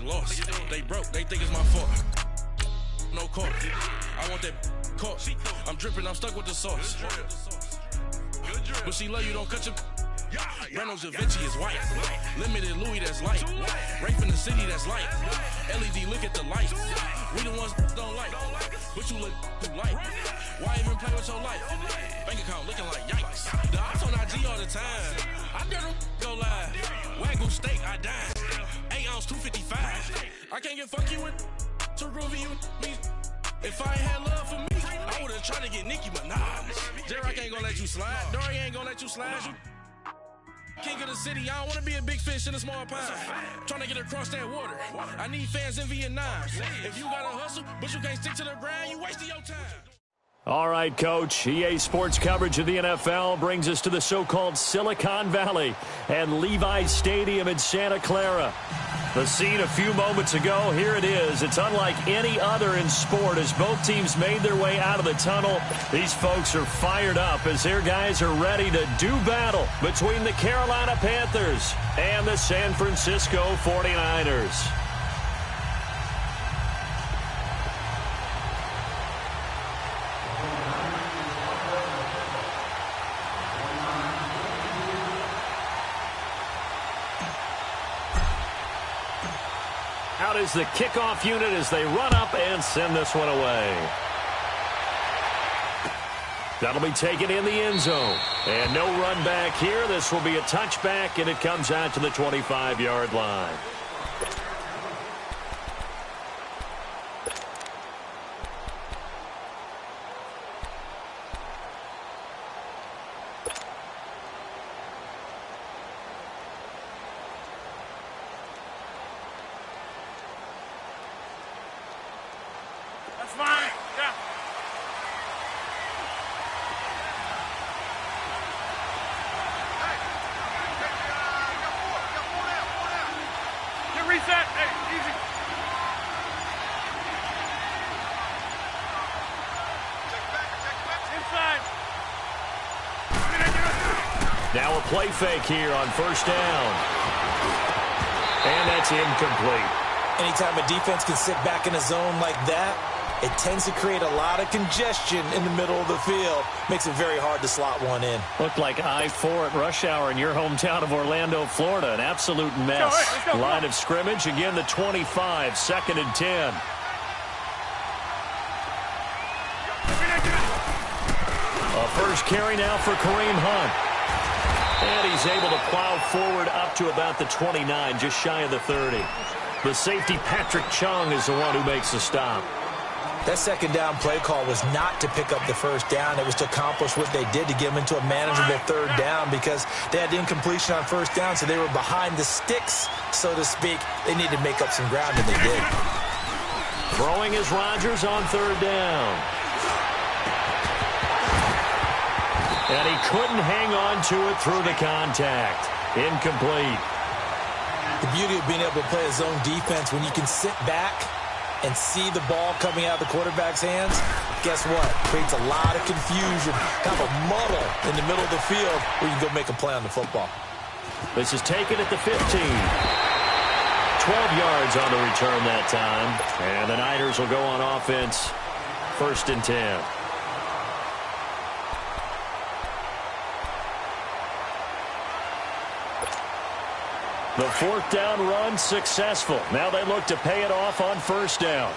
lost. They broke, they think it's my fault. No court. I want that court. I'm dripping, I'm stuck with the sauce. But she love you, don't cut your. Brando Javinci is white. Limited Louis, that's light. Rape in the city, that's light. LED, look at the light. We the ones don't like. But you look too light. Why even play with your life? Bank account looking like yikes. The ops on IG all the time. I never go live. Wagyu steak, I dine. 8 ounce, 255. I can't get fuck you with to groovy you me. If I ain't had love for me, I would've tried to get Nicki Minaj. J-Rock ain't gonna let you slide. Dory ain't gonna let you slide. You king of the city, I don't wanna be a big fish in a small pond. Trying to get across that water. I need fans in Vietnam. If you gotta hustle, but you can't stick to the ground, you wasting your time. All right, Coach. EA Sports coverage of the NFL brings us to the so-called Silicon Valley and Levi's Stadium in Santa Clara. The scene a few moments ago, here it is. It's unlike any other in sport as both teams made their way out of the tunnel. These folks are fired up as their guys are ready to do battle between the Carolina Panthers and the San Francisco 49ers. Out is the kickoff unit as they run up and send this one away. That'll be taken in the end zone. And no run back here. This will be a touchback, and it comes out to the 25-yard line. Now a play fake here on first down. And that's incomplete. Anytime a defense can sit back in a zone like that, it tends to create a lot of congestion in the middle of the field. Makes it very hard to slot one in. Looked like I-4 at rush hour in your hometown of Orlando, Florida. An absolute mess. Let's go. Line of scrimmage, again the 25, 2nd and 10. A first carry now for Kareem Hunt. And he's able to plow forward up to about the 29, just shy of the 30. The safety, Patrick Chung, is the one who makes the stop. That second down play call was not to pick up the first down. It was to accomplish what they did to get them into a manageable third down because they had incompletion on first down, so they were behind the sticks, so to speak. They needed to make up some ground, and they did. Throwing is Rodgers on third down. And he couldn't hang on to it through the contact. Incomplete. The beauty of being able to play a zone defense when you can sit back and see the ball coming out of the quarterback's hands, guess what? Creates a lot of confusion, kind of a muddle in the middle of the field where you can go make a play on the football. This is taken at the 15. 12 yards on the return that time. And the Niners will go on offense, 1st and 10. The 4th down run successful. Now they look to pay it off on first down.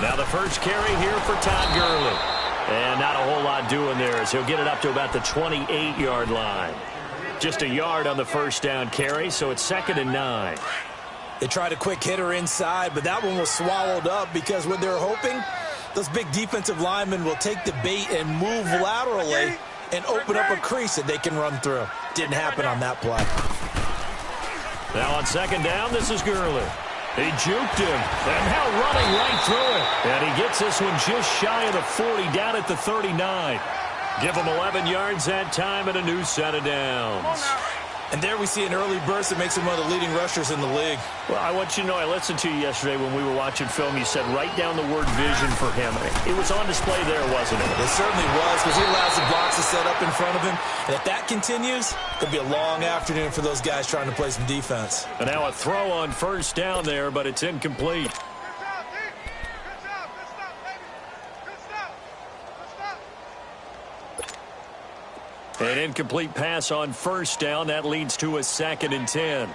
Now the first carry here for Todd Gurley. And not a whole lot doing there as he'll get it up to about the 28-yard line. Just a yard on the first down carry, so it's 2nd and 9. They tried a quick hitter inside, but that one was swallowed up because what they're hoping, those big defensive linemen will take the bait and move laterally and open up a crease that they can run through. Didn't happen on that play. Now on 2nd down, this is Gurley. He juked him, and now running right through it. And he gets this one just shy of the 40, down at the 39. Give him 11 yards that time and a new set of downs. And there we see an early burst that makes him one of the leading rushers in the league. Well, I want you to know, I listened to you yesterday when we were watching film. You said write down the word vision for him. It was on display there, wasn't it? It certainly was, because he allows the blocks to set up in front of him. And if that continues, it'll be a long afternoon for those guys trying to play some defense. And now a throw on first down there, but it's incomplete. An incomplete pass on first down. That leads to a 2nd and 10.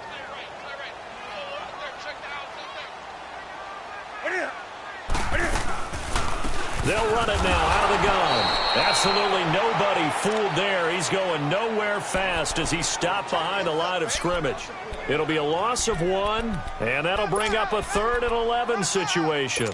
They'll run it now out of the gun. Absolutely nobody fooled there. He's going nowhere fast as he stopped behind the line of scrimmage. It'll be a loss of 1, and that'll bring up a 3rd and 11 situation.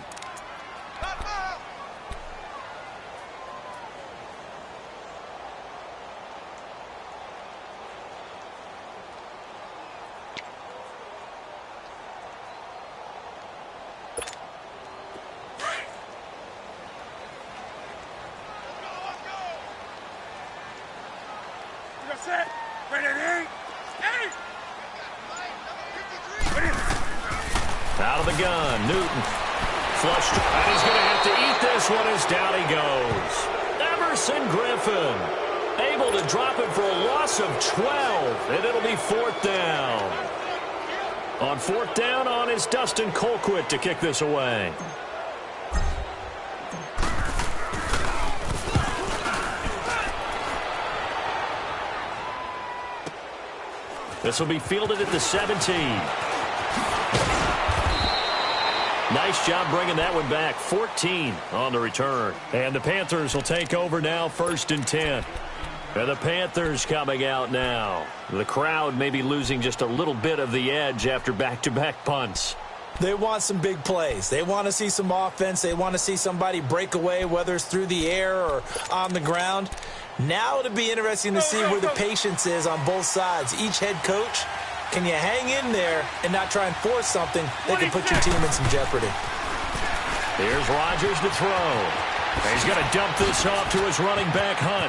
Out of the gun, Newton. Flushed, and he's going to have to eat this one as down he goes. Everson Griffin able to drop it for a loss of 12, and it'll be 4th down. On 4th down on is Dustin Colquitt to kick this away. This will be fielded at the 17. Nice job bringing that one back. 14 on the return. And the Panthers will take over now, 1st and 10. And the Panthers coming out now. The crowd may be losing just a little bit of the edge after back-to-back punts. They want some big plays. They want to see some offense. They want to see somebody break away, whether it's through the air or on the ground. Now it'll be interesting to see where the patience is on both sides. Each head coach, can you hang in there and not try and force something that can put your team in some jeopardy? Here's Rodgers to throw. He's going to dump this off to his running back, Hunt.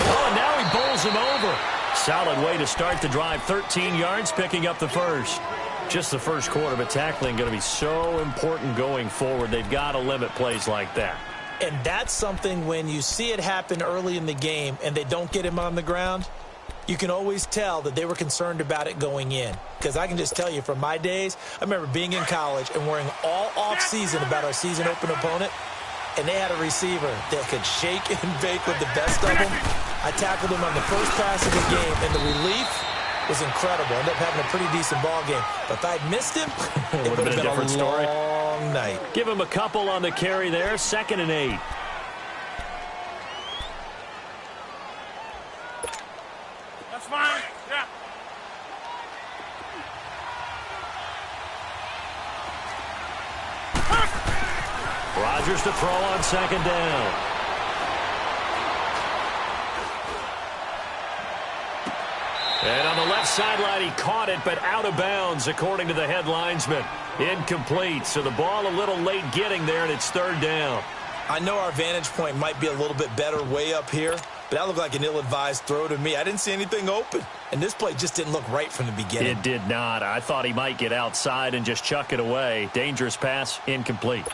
Oh, and now he bowls him over. Solid way to start the drive. 13 yards, picking up the first. Just the first quarter, but tackling going to be so important going forward. They've got to limit plays like that. And that's something when you see it happen early in the game and they don't get him on the ground, you can always tell that they were concerned about it going in. Because I can just tell you from my days, I remember being in college and worrying all off-season about our season open opponent, and they had a receiver that could shake and bake with the best of them. I tackled him on the first pass of the game, and the relief was incredible. Ended up having a pretty decent ball game. But if I'd missed him, it would have been a different story. Long night. Give him a couple on the carry there. 2nd and 8. That's fine. Yeah. Rodgers to throw on 2nd down. And on the left sideline, he caught it, but out of bounds, according to the head linesman. Incomplete, so the ball a little late getting there, and it's 3rd down. I know our vantage point might be a little bit better way up here, but that looked like an ill-advised throw to me. I didn't see anything open, and this play just didn't look right from the beginning. It did not. I thought he might get outside and just chuck it away. Dangerous pass, incomplete.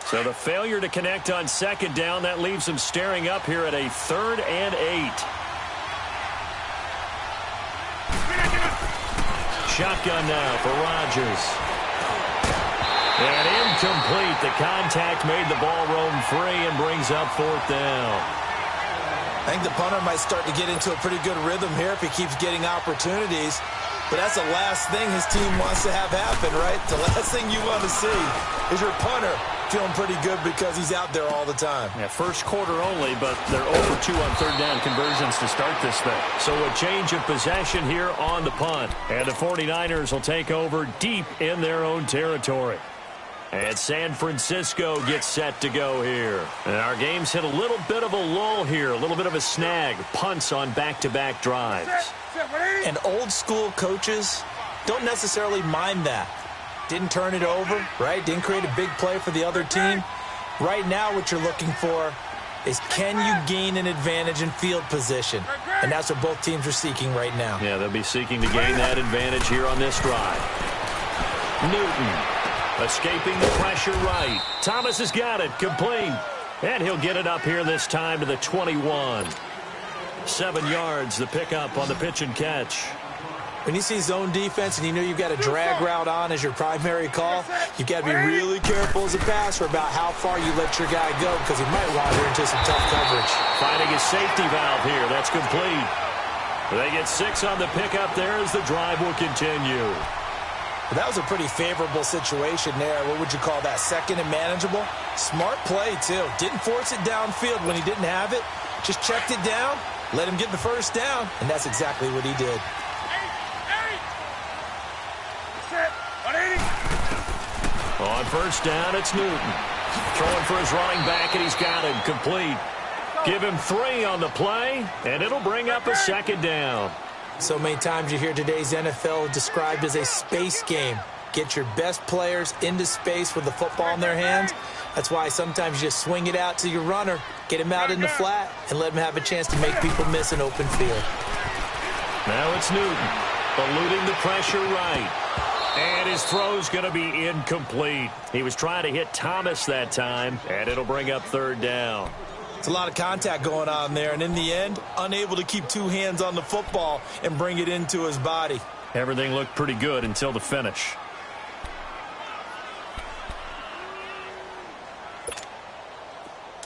So the failure to connect on 2nd down, that leaves him staring up here at a 3rd and 8. Shotgun now for Rodgers. And incomplete. The contact made the ball roam free and brings up 4th down. I think the punter might start to get into a pretty good rhythm here if he keeps getting opportunities. But that's the last thing his team wants to have happen, right? The last thing you want to see is your punter feeling pretty good because he's out there all the time. Yeah, first quarter only, but they're 0 for 2 on 3rd down conversions to start this thing. So a change of possession here on the punt. And the 49ers will take over deep in their own territory. And San Francisco gets set to go here. And our game's hit a little bit of a lull here, a little bit of a snag. Punts on back-to-back drives. And old-school coaches don't necessarily mind that. Didn't turn it over, right? Didn't create a big play for the other team. Right now what you're looking for is can you gain an advantage in field position? And that's what both teams are seeking right now. Yeah, they'll be seeking to gain that advantage here on this drive. Newton escaping the pressure right. Thomas has got it, complete. And he'll get it up here this time to the 21. 7 yards, the pickup on the pitch and catch. When you see zone defense and you know you've got a drag route on as your primary call, you've got to be really careful as a passer about how far you let your guy go because he might wander into some tough coverage. Finding his safety valve here. That's complete. They get 6 on the pickup there as the drive will continue. Well, that was a pretty favorable situation there. What would you call that? Second and manageable? Smart play, too. Didn't force it downfield when he didn't have it. Just checked it down, let him get the first down, and that's exactly what he did. On first down, it's Newton. Throwing for his running back, and he's got it complete. Give him 3 on the play, and it'll bring up a second down. So many times you hear today's NFL described as a space game. Get your best players into space with the football in their hands. That's why sometimes you just swing it out to your runner, get him out in the flat, and let him have a chance to make people miss an open field. Now it's Newton, eluding the pressure right. And his throw's going to be incomplete. He was trying to hit Thomas that time, and it'll bring up third down. It's a lot of contact going on there, and in the end, unable to keep 2 hands on the football and bring it into his body. Everything looked pretty good until the finish.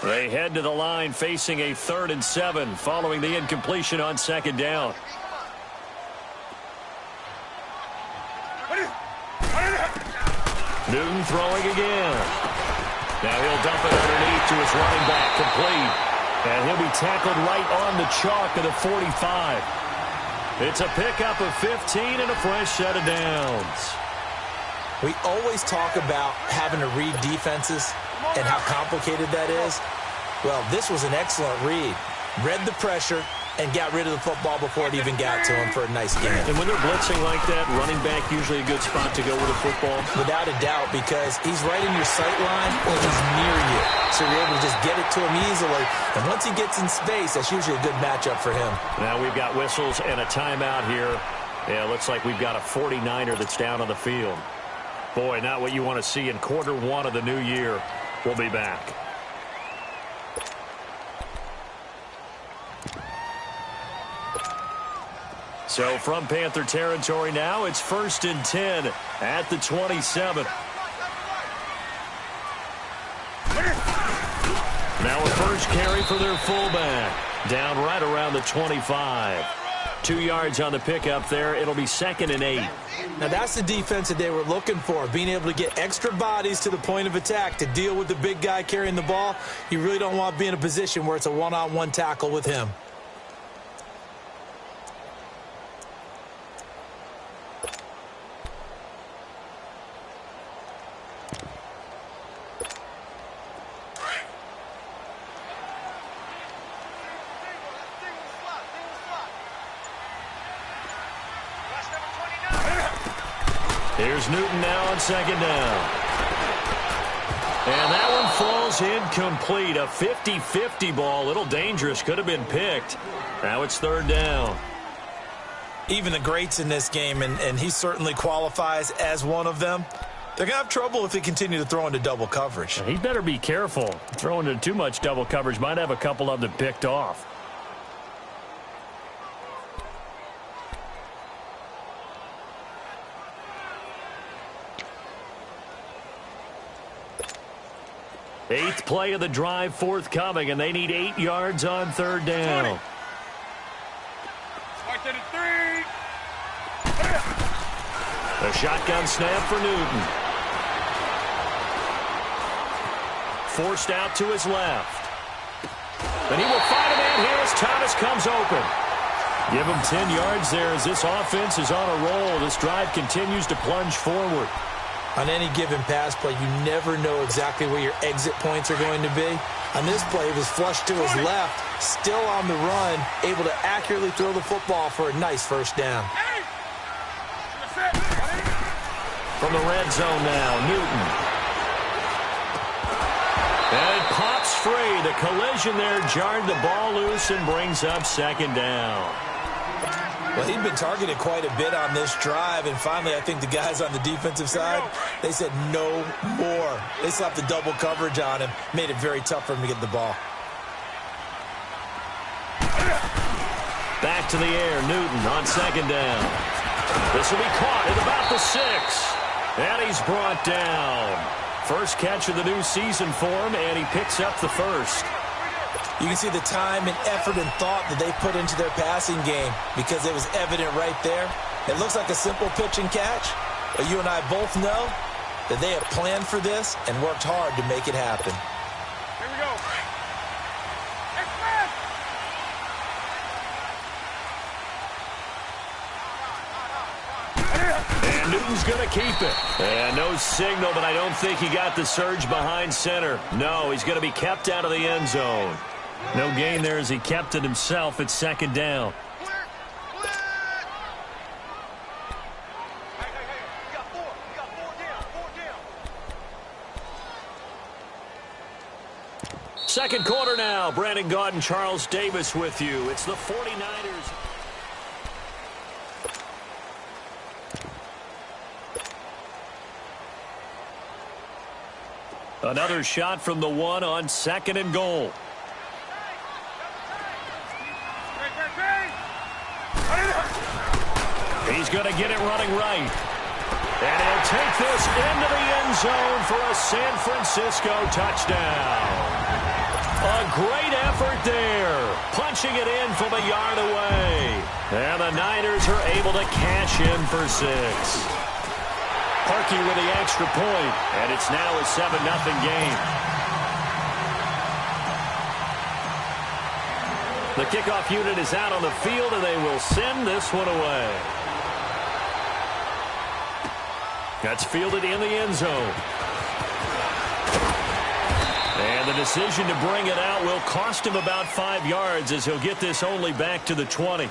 They head to the line facing a 3rd and 7 following the incompletion on second down. Newton throwing again. Now he'll dump it underneath to his running back, complete. And he'll be tackled right on the chalk of the 45. It's a pickup of 15 and a fresh set of downs. We always talk about having to read defenses and how complicated that is. Well, this was an excellent read. Read the pressure and got rid of the football before it even got to him for a nice game. And when they're blitzing like that, running back usually a good spot to go with the football? Without a doubt, because he's right in your sight line or he's near you. So you're able to just get it to him easily. And once he gets in space, that's usually a good matchup for him. Now we've got whistles and a timeout here. Yeah, looks like we've got a 49er that's down on the field. Boy, not what you want to see in quarter 1 of the new year. We'll be back. So from Panther territory now, it's 1st and 10 at the 27. Now a first carry for their fullback. Down right around the 25. 2 yards on the pickup there. It'll be 2nd and 8. Now that's the defense that they were looking for, being able to get extra bodies to the point of attack to deal with the big guy carrying the ball. You really don't want to be in a position where it's a one-on-one tackle with him. Here's Newton now on second down. And that one falls incomplete. A 50-50 ball. A little dangerous. Could have been picked. Now it's 3rd down. Even the greats in this game, and he certainly qualifies as one of them, they're going to have trouble if they continue to throw into double coverage. He better be careful. Throwing into too much double coverage might have a couple of them picked off. Eighth play of the drive forthcoming, and they need 8 yards on 3rd down. A shotgun snap for Newton. Forced out to his left. And he will find a man here as Thomas comes open. Give him 10 yards there as this offense is on a roll. This drive continues to plunge forward. On any given pass play, you never know exactly where your exit points are going to be. On this play, it was flushed to his left, still on the run, able to accurately throw the football for a nice first down. From the red zone now, Newton. And it pops free. The collision there jarred the ball loose and brings up second down. Well, he'd been targeted quite a bit on this drive, and finally I think the guys on the defensive side, they said no more. They slapped the double coverage on him, made it very tough for him to get the ball. Back to the air, Newton on second down. This will be caught at about the 6. And he's brought down. First catch of the new season for him, and he picks up the first. You can see the time and effort and thought that they put into their passing game because it was evident right there. It looks like a simple pitch and catch, but you and I both know that they have planned for this and worked hard to make it happen. Here we go. And Newton's going to keep it. And no signal, but I don't think he got the surge behind center. No, he's going to be kept out of the end zone. No gain there as he kept it himself at second down. Second quarter now. Brandon Gaud and Charles Davis with you. It's the 49ers. Another shot from the 1 on second and goal. He's going to get it running right. And he'll take this into the end zone for a San Francisco touchdown. A great effort there. Punching it in from a yard away. And the Niners are able to cash in for 6. Parkey with the extra point, and it's now a 7-0 game. The kickoff unit is out on the field, and they will send this one away. That's fielded in the end zone. And the decision to bring it out will cost him about 5 yards as he'll get this only back to the 20.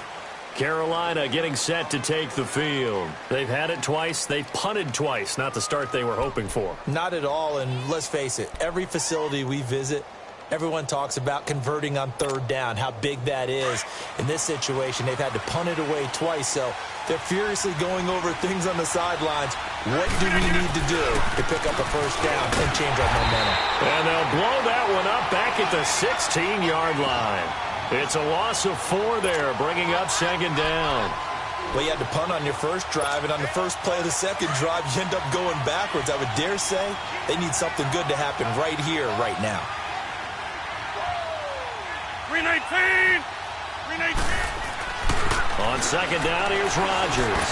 Carolina getting set to take the field. They've had it twice. They've punted twice. Not the start they were hoping for. Not at all, and let's face it, every facility we visit, everyone talks about converting on third down, how big that is. In this situation, they've had to punt it away twice, so they're furiously going over things on the sidelines. What do we need to do to pick up a first down and change our momentum? And they'll blow that one up back at the 16-yard line. It's a loss of 4 there, bringing up second down. Well, you had to punt on your first drive, and on the first play of the second drive, you end up going backwards. I would dare say they need something good to happen right here, right now. 319! 319! On second down, here's Rodgers.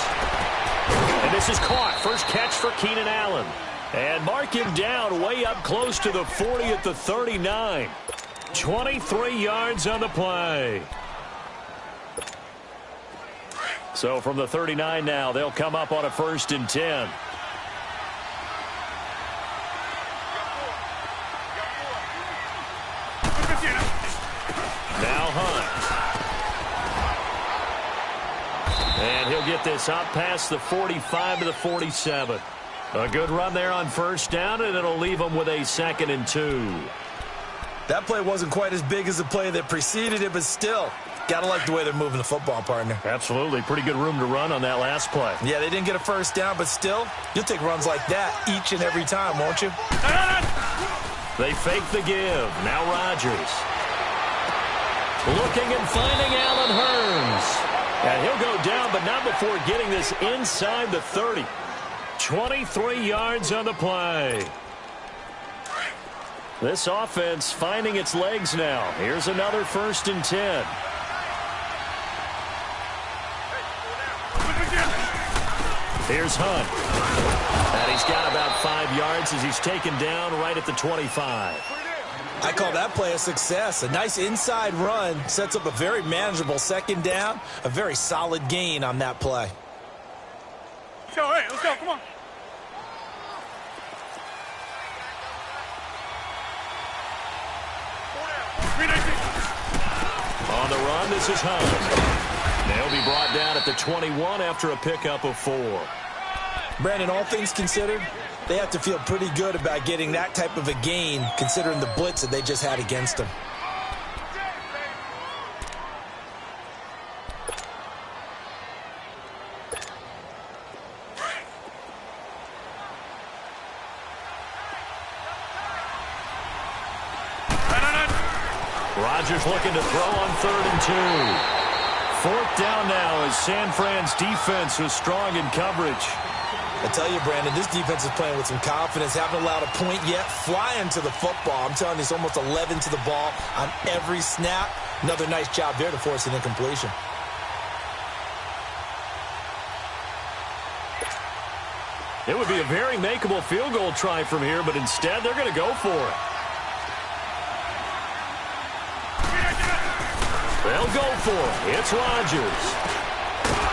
And this is caught. First catch for Keenan Allen. And mark him down way up close to the 40 at the 39. 23 yards on the play. So from the 39 now, they'll come up on a 1st and 10. Now Hunt. And he'll get this up past the 45 to the 47. A good run there on first down, and it'll leave them with a 2nd and 2. That play wasn't quite as big as the play that preceded it, but still, gotta like the way they're moving the football, partner. Absolutely. Pretty good room to run on that last play. Yeah, they didn't get a first down, but still, you'll take runs like that each and every time, won't you? They fake the give. Now Rodgers. Looking and finding Allen Hurns. And he'll go down, but not before getting this inside the 30. 23 yards on the play. This offense finding its legs now. Here's another 1st and 10. Here's Hunt. And he's got about 5 yards as he's taken down right at the 25. I call that play a success. A nice inside run sets up a very manageable 2nd down. A very solid gain on that play. All right, let's go. Come on. On the run, this is Hunt. They'll be brought down at the 21 after a pickup of 4. Brandon, all things considered, They have to feel pretty good about getting that type of a gain, considering the blitz that they just had against them. Rodgers looking to throw on 3rd and 2. 4th down now as San Fran's defense was strong in coverage. I tell you, Brandon, this defense is playing with some confidence. Haven't allowed a point yet. Flying to the football. I'm telling you, it's almost 11 to the ball on every snap. Another nice job there to force an incompletion. It would be a very makeable field goal try from here, but instead they're going to go for it. They'll go for it. It's Rodgers.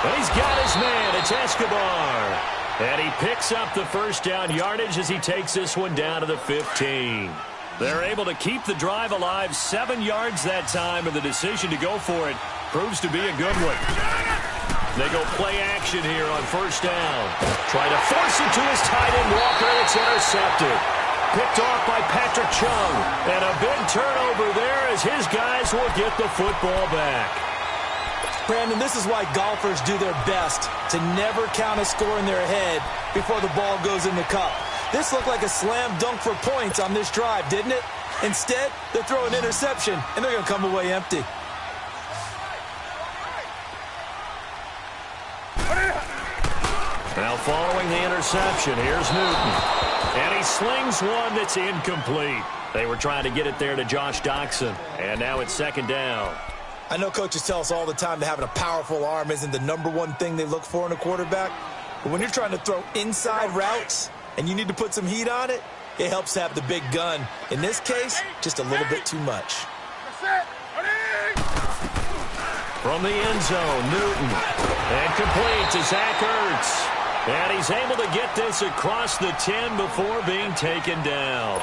And he's got his man. It's Escobar. And he picks up the 1st down yardage as he takes this one down to the 15. They're able to keep the drive alive. 7 yards that time, and the decision to go for it proves to be a good one. They go play action here on 1st down. Try to force it to his tight end, Walker. It's intercepted. Picked off by Patrick Chung. And a big turnover there as his guys will get the football back. Brandon, this is why golfers do their best to never count a score in their head before the ball goes in the cup. This looked like a slam dunk for points on this drive, didn't it? Instead, they throw an interception, and they're going to come away empty. Now following the interception, here's Newton. And he slings one that's incomplete. They were trying to get it there to Josh Doxson. And now it's 2nd down. I know coaches tell us all the time that having a powerful arm isn't the #1 thing they look for in a quarterback. But when you're trying to throw inside routes and you need to put some heat on it, it helps to have the big gun. In this case, just a little bit too much. From the end zone, Newton. And complete to Zach Ertz. And he's able to get this across the 10 before being taken down.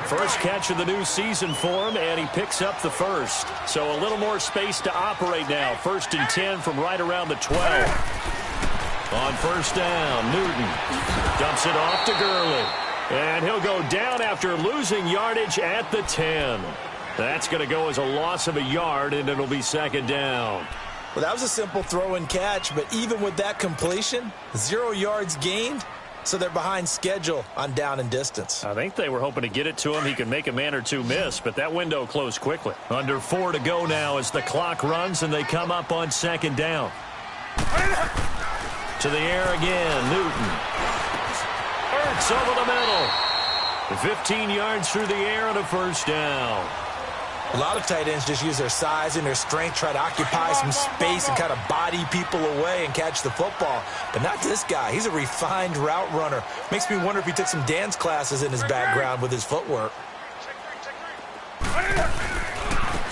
First catch of the new season for him, and he picks up the 1st. So a little more space to operate now. 1st and 10 from right around the 12. On 1st down, Newton dumps it off to Gurley. And he'll go down after losing yardage at the 10. That's going to go as a loss of a yard, and it'll be 2nd down. Well, that was a simple throw and catch, but even with that completion, 0 yards gained, so they're behind schedule on down and distance. I think they were hoping to get it to him. He could make a man or two miss, but that window closed quickly. Under 4 to go now as the clock runs, and they come up on 2nd down. To the air again, Newton. Ertz over the middle. 15 yards through the air and a 1st down. A lot of tight ends just use their size and their strength, try to occupy some space and kind of body people away and catch the football. But not this guy. He's a refined route runner. Makes me wonder if he took some dance classes in his background with his footwork.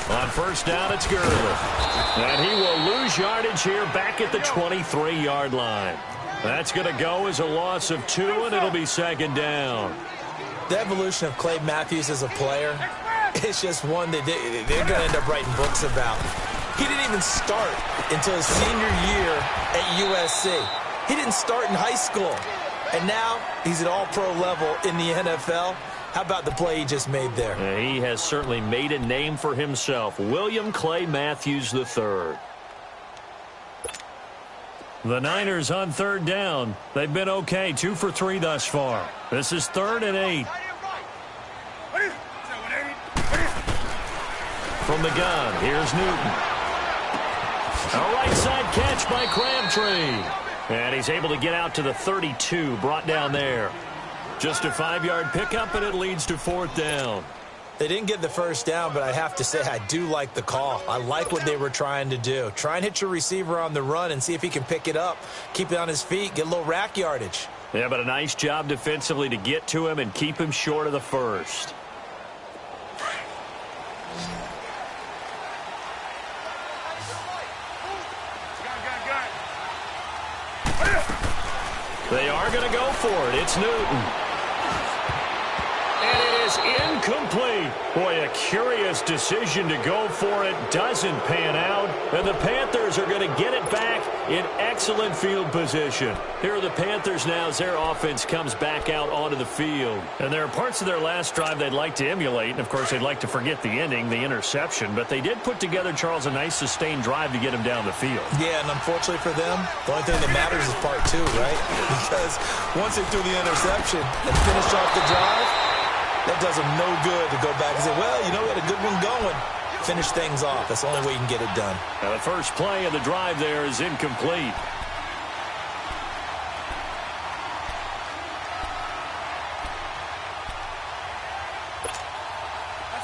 On 1st down, it's Gurley. And he will lose yardage here back at the 23-yard line. That's going to go as a loss of 2, and it'll be 2nd down. The evolution of Clay Matthews as a player, it's just one that they're going to end up writing books about. He didn't even start until his senior year at USC. He didn't start in high school. And now he's at all-pro level in the NFL. How about the play he just made there? He has certainly made a name for himself. William Clay Matthews III. The Niners on 3rd down. They've been okay, 2 for 3 thus far. This is 3rd and 8. From the gun, here's Newton. A right side catch by Crabtree. And he's able to get out to the 32, brought down there. Just a 5-yard pickup, and it leads to 4th down. They didn't get the 1st down, but I have to say I do like the call. I like what they were trying to do. Try and hit your receiver on the run and see if he can pick it up, keep it on his feet, get a little rack yardage. Yeah, but a nice job defensively to get to him and keep him short of the 1st. They are going to go for it. It's Newton. And it is Incomplete. Boy, a curious decision to go for it. Doesn't pan out. And the Panthers are going to get it back in excellent field position. Here are the Panthers now as their offense comes back out onto the field. And there are parts of their last drive they'd like to emulate. And, of course, they'd like to forget the ending, the interception. But they did put together, Charles, a nice sustained drive to get him down the field. Yeah, and unfortunately for them, the only thing that matters is part two, right? Because once they threw the interception and finished off the drive, that does them no good to go back and say, well, you know, we had a good one going. Finish things off. That's the only way you can get it done. Now, the first play of the drive there is incomplete.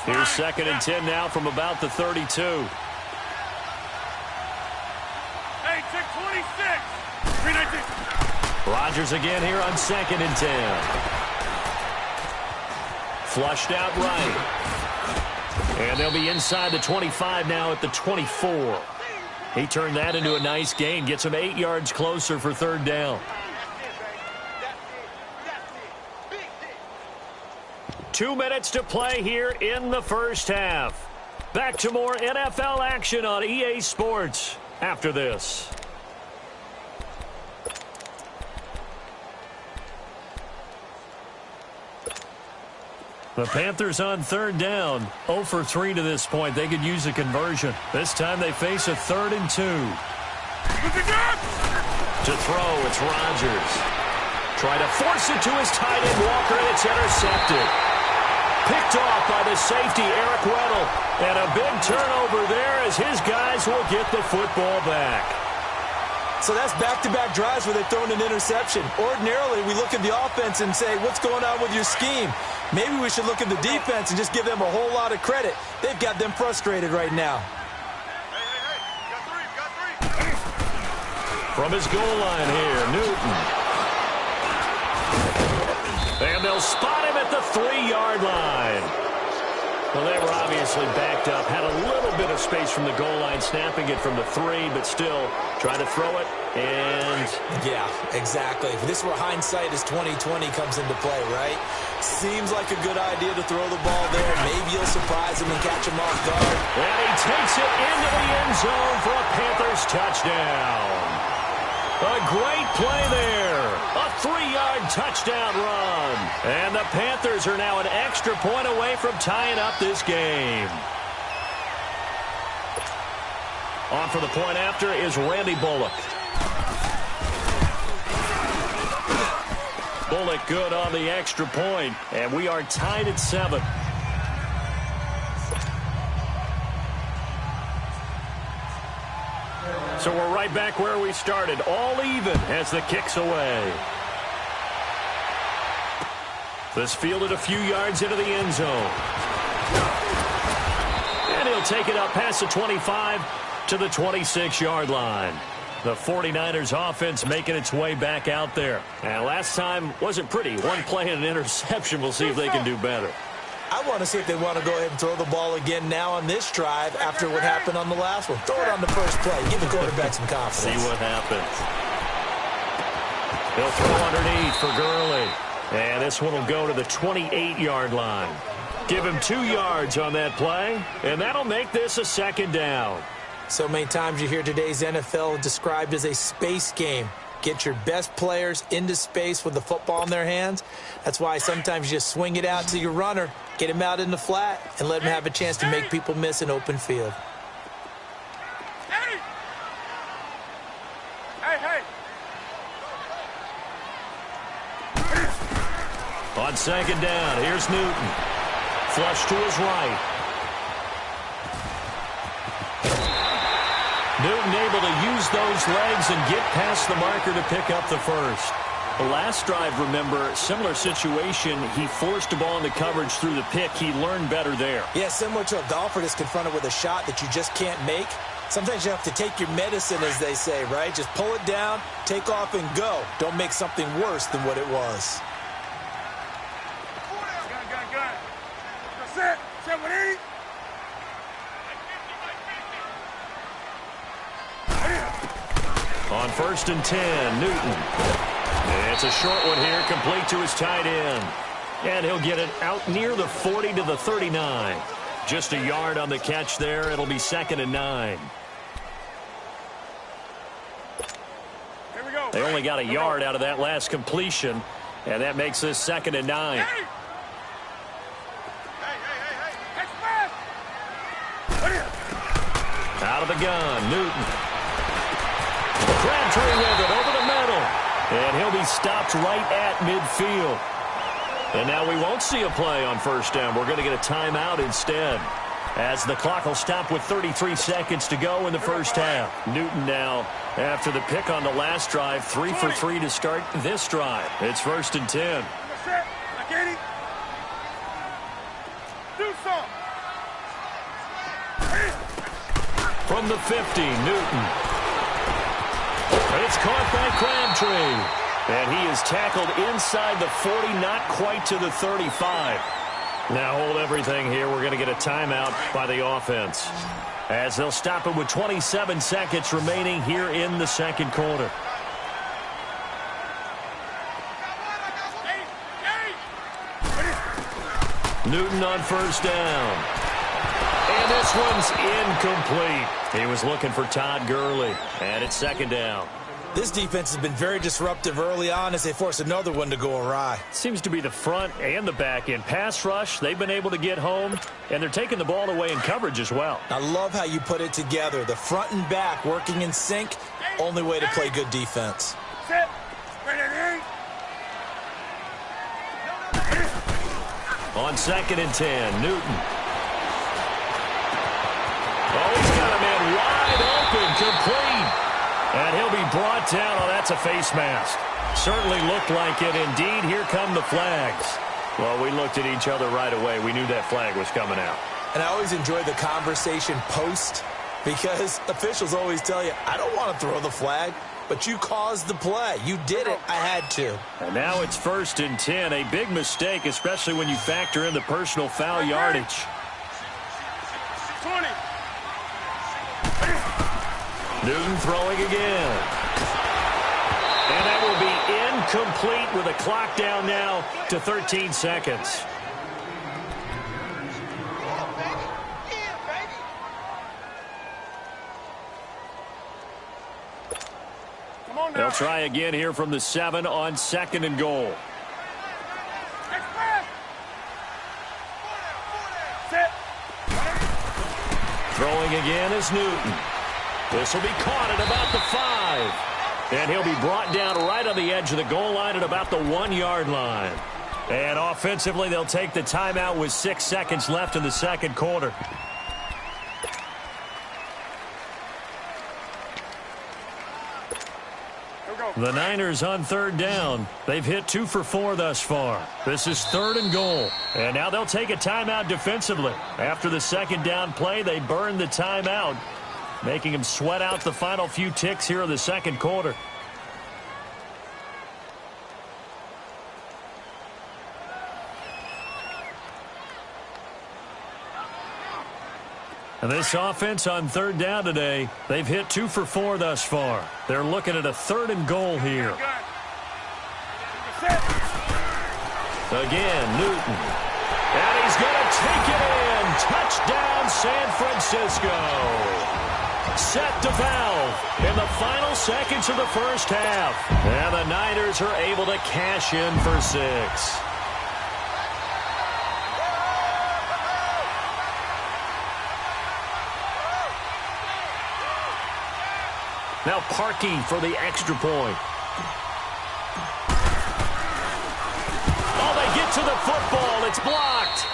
Here's 2nd and 10 now from about the 32. Hey, check 26. 319. Rodgers again here on 2nd and 10. Flushed out right. And they'll be inside the 25 now at the 24. He turned that into a nice gain. Gets him 8 yards closer for 3rd down. 2 minutes to play here in the first half. Back to more NFL action on EA Sports after this. The Panthers on 3rd down. 0 for 3 to this point. They could use a conversion. This time they face a 3rd and 2. To throw, it's Rodgers. Try to force it to his tight end, Walker, and it's intercepted. Picked off by the safety, Eric Weddle. And a big turnover there as his guys will get the football back. So that's back-to-back drives where they've thrown an interception. Ordinarily, we look at the offense and say, what's going on with your scheme? Maybe we should look at the defense and just give them a whole lot of credit. They've got them frustrated right now. Hey, From his goal line here, Newton. And they'll spot him at the 3-yard line. Well, they were obviously backed up. Had a little bit of space from the goal line, snapping it from the 3, but still trying to throw it. And yeah, exactly. This is where hindsight is 20/20 comes into play, right? Seems like a good idea to throw the ball there. Maybe you'll surprise him and catch him off guard. And he takes it into the end zone for a Panthers touchdown. A great play there. A 3-yard touchdown run. And the Panthers are now an extra point away from tying up this game. On for the point after is Randy Bullock. Bullock good on the extra point, and we are tied at 7. So we're right back where we started, all even as the kick's away. This fielded a few yards into the end zone. And he'll take it up past the 25 to the 26-yard line. The 49ers offense making its way back out there. And last time wasn't pretty. One play and an interception. We'll see if they can do better. I want to see if they want to go ahead and throw the ball again now on this drive after what happened on the last one. Throw it on the first play. Give the quarterback some confidence. See what happens. They'll throw underneath for Gurley. And this one will go to the 28-yard line. Give him 2 yards on that play, and that'll make this a 2nd down. So many times you hear today's NFL described as a space game. Get your best players into space with the football in their hands. That's why sometimes you just swing it out to your runner, get him out in the flat, and let him have a chance to make people miss an open field. hey. On 2nd down, here's Newton. Flush to his right. Newton able to use those legs and get past the marker to pick up the first. The last drive, remember, similar situation. He forced the ball into coverage through the pick. He learned better there. Yeah, similar to a golfer that's confronted with a shot that you just can't make. Sometimes you have to take your medicine, as they say, right? Just pull it down, take off, and go. Don't make something worse than what it was. Gun. Set. 7-8. On 1st and 10, Newton. It's a short one here, complete to his tight end. And he'll get it out near the 40 to the 39. Just a yard on the catch there. It'll be 2nd and 9. Here we go. They only got a yard out of that last completion, and that makes this 2nd and 9. Hey! Catch fast! Right here. Out of the gun, Newton. Crabtree with it over the middle. And he'll be stopped right at midfield. And now we won't see a play on 1st down. We're going to get a timeout instead, as the clock will stop with 33 seconds to go in the 1st half. Newton now, after the pick on the last drive, 3 for 3 to start this drive. It's 1st and 10. Do something. From the 50, Newton. It's caught by Crabtree. And he is tackled inside the 40, not quite to the 35. Now hold everything here. We're going to get a timeout by the offense, as they'll stop it with 27 seconds remaining here in the 2nd quarter. Newton on 1st down. And this one's incomplete. He was looking for Todd Gurley. And it's 2nd down. This defense has been very disruptive early on as they force another one to go awry. Seems to be the front and the back end. Pass rush, they've been able to get home, and they're taking the ball away in coverage as well. I love how you put it together. The front and back working in sync, only way to play good defense. Set. Ready. On 2nd and 10, Newton. Oh, he's got a man wide open, complete. And he'll be brought down. Oh, that's a face mask. Certainly looked like it. Indeed, here come the flags. Well, we looked at each other right away. We knew that flag was coming out. And I always enjoy the conversation post, because officials always tell you, I don't want to throw the flag, but you caused the play. You did it. I had to. And now it's 1st and 10. A big mistake, especially when you factor in the personal foul yardage. 20. Newton throwing again. And that will be incomplete with a clock down now to 13 seconds. Come on now. They'll try again here from the 7 on 2nd and goal. Set. Throwing again is Newton. This will be caught at about the 5. And he'll be brought down right on the edge of the goal line at about the 1-yard line. And offensively, they'll take the timeout with 6 seconds left in the 2nd quarter. The Niners on 3rd down. They've hit 2 for 4 thus far. This is 3rd and goal. And now they'll take a timeout defensively. After the 2nd down play, they burn the timeout, making them sweat out the final few ticks here in the 2nd quarter. And this offense on 3rd down today, they've hit 2 for 4 thus far. They're looking at a 3rd and goal here. Again, Newton. And he's going to take it in. Touchdown, San Francisco. Set to valve in the final seconds of the 1st half. And the Niners are able to cash in for 6. Now Parkey for the extra point. Oh, they get to the football. It's blocked.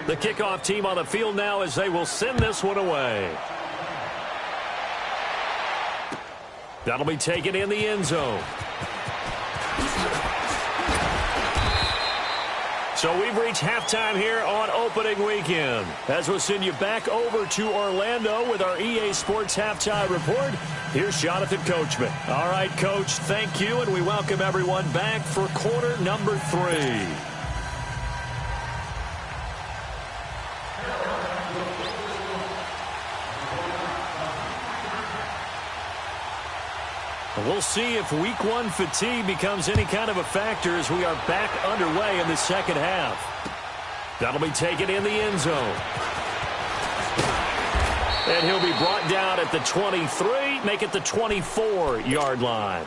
The kickoff team on the field now as they will send this one away. That'll be taken in the end zone. So we've reached halftime here on opening weekend, as we'll send you back over to Orlando with our EA Sports Halftime Report. Here's Jonathan Coachman. All right, Coach, thank you, and we welcome everyone back for quarter number 3. We'll see if week one fatigue becomes any kind of a factor as we are back underway in the second half. That'll be taken in the end zone. And he'll be brought down at the 23, make it the 24-yard line.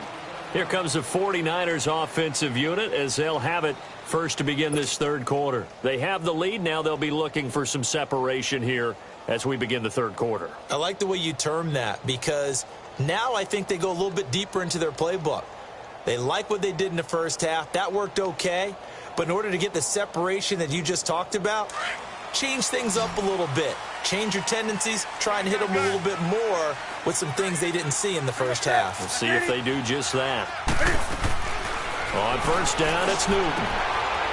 Here comes the 49ers offensive unit as they'll have it first to begin this third quarter. They have the lead. Now they'll be looking for some separation here as we begin the third quarter. I like the way you term that because now I think they go a little bit deeper into their playbook. They like what they did in the first half. That worked okay. But in order to get the separation that you just talked about, change things up a little bit. Change your tendencies. Try and hit them a little bit more with some things they didn't see in the first half. We'll see if they do just that. On first down, it's Newton.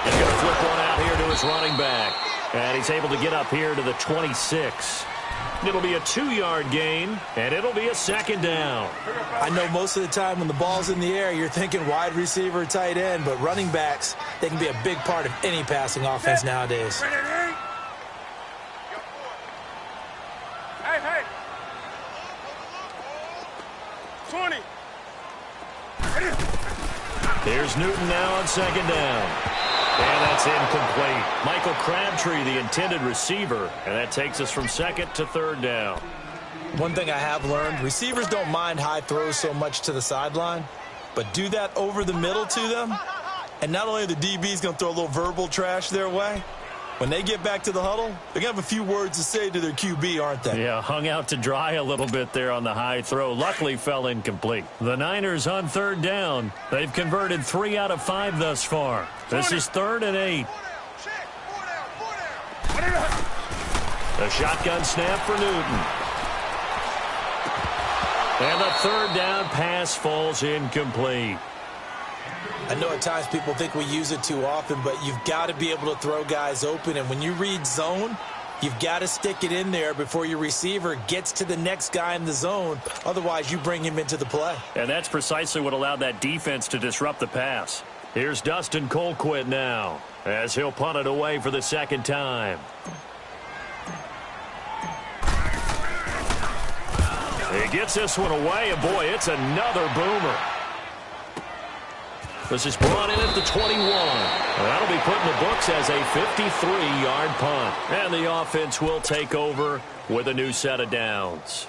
He's going to flip one out here to his running back. And he's able to get up here to the 26. It'll be a 2-yard gain, and it'll be a second down. I know most of the time when the ball's in the air, you're thinking wide receiver, tight end, but running backs, they can be a big part of any passing offense nowadays. Hey. 20. Here's Newton now on second down. And that's incomplete. Michael Crabtree, the intended receiver, and that takes us from second to third down. One thing I have learned, receivers don't mind high throws so much to the sideline, but do that over the middle to them, and not only are the DBs going to throw a little verbal trash their way, when they get back to the huddle, they're going to have a few words to say to their QB, aren't they? Yeah, hung out to dry a little bit there on the high throw. Luckily fell incomplete. The Niners on third down. They've converted 3 out of 5 thus far. This is 3rd and 8. A shotgun snap for Newton. And the third down pass falls incomplete. I know at times people think we use it too often, but you've got to be able to throw guys open. And when you read zone, you've got to stick it in there before your receiver gets to the next guy in the zone. Otherwise, you bring him into the play. And that's precisely what allowed that defense to disrupt the pass. Here's Dustin Colquitt now as he'll punt it away for the second time. He gets this one away, and boy, it's another boomer. This is brought in at the 21. That'll be put in the books as a 53-yard punt. And the offense will take over with a new set of downs.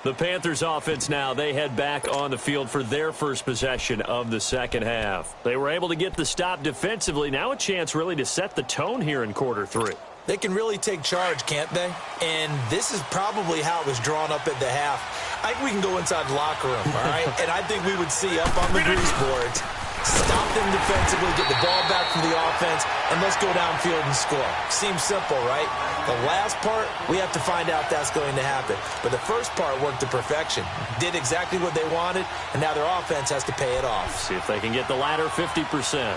The Panthers offense now, they head back on the field for their first possession of the second half. They were able to get the stop defensively. Now a chance really to set the tone here in quarter 3. They can really take charge, can't they? And this is probably how it was drawn up at the half. I think we can go inside the locker room, all right? And I think we would see up on the grease boards, stop them defensively, get the ball back from the offense, and let's go downfield and score. Seems simple, right? The last part, we have to find out that's going to happen. But the first part worked to perfection. Did exactly what they wanted, and now their offense has to pay it off. See if they can get the latter 50%.